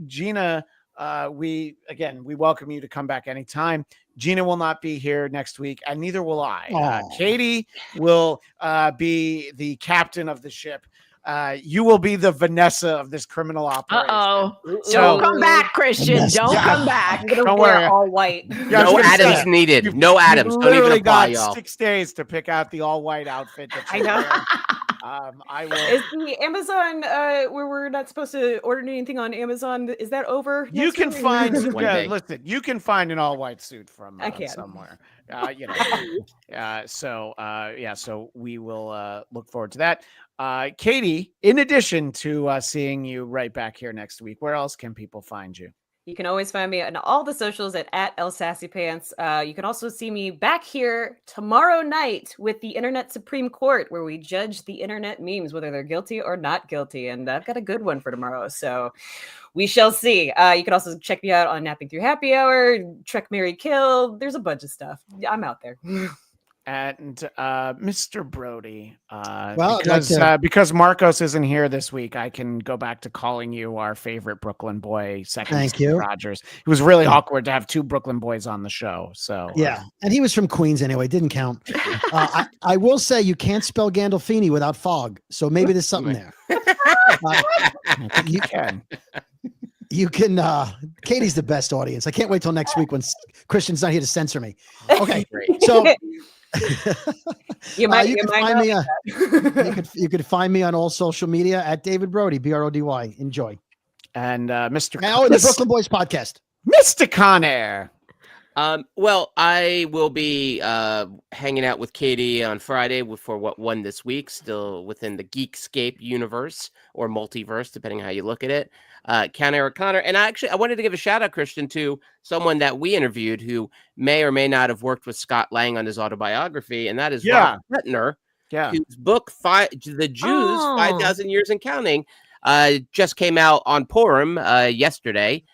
Gina, we welcome you to come back anytime. Gina will not be here next week, and neither will I. Katie will be the captain of the ship. You will be the Vanessa of this criminal operation. Don't come back, Christian. Don't come back. Don't worry. All white. No Adams needed. No Adams. Don't even apply, y'all. 6 days to pick out the all white outfit. I know. I will. Is the Amazon where we're not supposed to order anything on Amazon? Is that over? You can find. Listen, you can find an all white suit from somewhere. So we will look forward to that. Katie, in addition to seeing you right back here next week, where else can people find you? You can always find me on all the socials at @LSassyPants. You can also see me back here tomorrow night with the Internet Supreme Court, where we judge the internet memes, whether they're guilty or not guilty. And I've got a good one for tomorrow. So we shall see. You can also check me out on Napping Through Happy Hour, Trek, Marry, Kill. There's a bunch of stuff. I'm out there. And Mr. Brody, Well, because Marcos isn't here this week, I can go back to calling you our favorite Brooklyn boy. Second, Thank you, Rogers. It was really awkward to have two Brooklyn boys on the show. So yeah, and he was from Queens anyway. Didn't count. I will say you can't spell Gandolfini without fog, so maybe there's something there. You can. You can. Katie's the best audience. I can't wait till next week when Christian's not here to censor me. Okay, Great. so. You could find me on all social media at David Brody, Brody. Enjoy. And Mr. Now in the Brooklyn Boys podcast. Mr. Conair. Well, I will be hanging out with Katie on Friday for what won this week, still within the Geekscape universe or multiverse, depending on how you look at it. Connor, and I wanted to give a shout out, Christian, to someone that we interviewed who may or may not have worked with Scott Lang on his autobiography, and that is Rob Kuttner, whose book The Jews 5,000 Years and Counting just came out on Purim yesterday,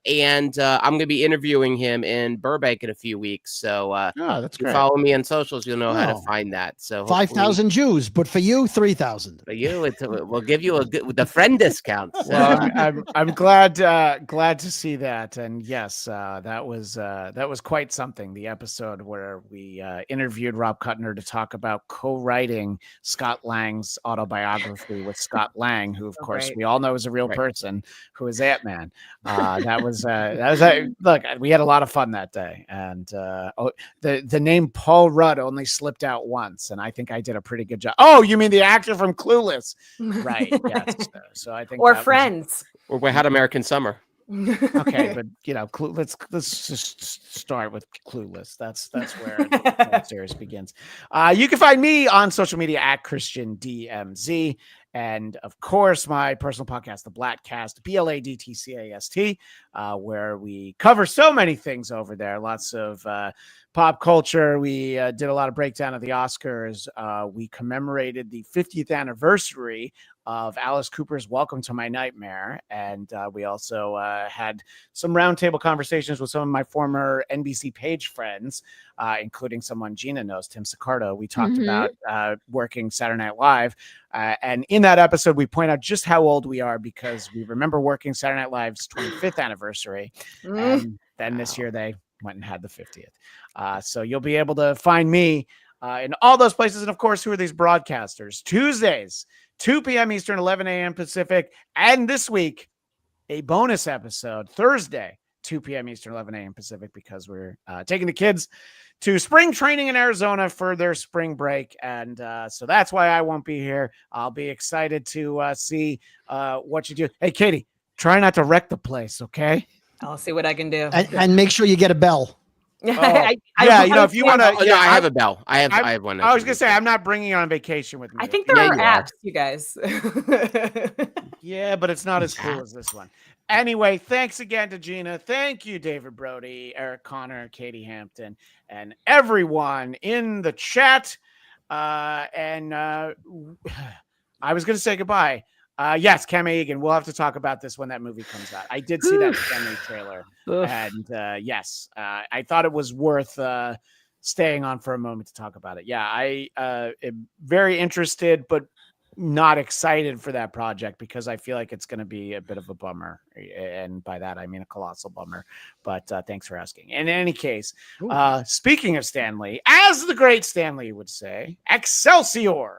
and I'm going to be interviewing him in Burbank in a few weeks. So that's great. Follow me on socials, you'll know how to find that. So 5,000 Jews, but for you, 3,000. For you, we'll give you the friend discount. Well, I'm glad to see that, and yes, that was quite something. The episode where we interviewed Rob Kuttner to talk about co-writing Scott Lang's autobiography with Scott Lang, who of course we all know is a real person, who is Ant-Man. That was look, we had a lot of fun that day, and the name Paul Rudd only slipped out once, and I think I did a pretty good job. Oh, you mean the actor from Clueless? Right. Yes. So I think or Friends. Or We Had American Summer. Okay, but let's just start with Clueless. That's where the series begins. You can find me on social media at Christian DMZ, and of course my personal podcast, the Bladtcast, BLADTCAST, where we cover so many things over there. Lots of pop culture. We did a lot of breakdown of the Oscars. We commemorated the 50th anniversary of Alice Cooper's Welcome to My Nightmare. And we also had some roundtable conversations with some of my former NBC Page friends, including someone Gina knows, Tim Sicardo. We talked about working Saturday Night Live. And in that episode, we point out just how old we are because we remember working Saturday Night Live's 25th anniversary. And then this year they went and had the 50th. So you'll be able to find me in all those places. And of course, who are these broadcasters? Tuesdays, 2 p.m. Eastern, 11 a.m. Pacific. And this week, a bonus episode, Thursday, 2 p.m. Eastern, 11 a.m. Pacific, because we're taking the kids to spring training in Arizona for their spring break. And so that's why I won't be here. I'll be excited to see what you do. Hey, Katie, try not to wreck the place, okay? I'll see what I can do. And make sure you get a bell. If you want to, I have a bell. I have one. I was gonna say I'm not bringing you on vacation with me. I think there are apps, you guys. Yeah, but it's not as cool as this one. Anyway, thanks again to Gina. Thank you, David Brody, Eric Connor, Katie Hampton, and everyone in the chat. And I was gonna say goodbye. Yes, Cam Egan. We'll have to talk about this when that movie comes out. I did see that Cam trailer, and yes, I thought it was worth staying on for a moment to talk about it. Yeah, I am very interested, but not excited for that project because I feel like it's going to be a bit of a bummer, and by that I mean a colossal bummer. But thanks for asking. In any case, speaking of Stanley, as the great Stanley would say, Excelsior.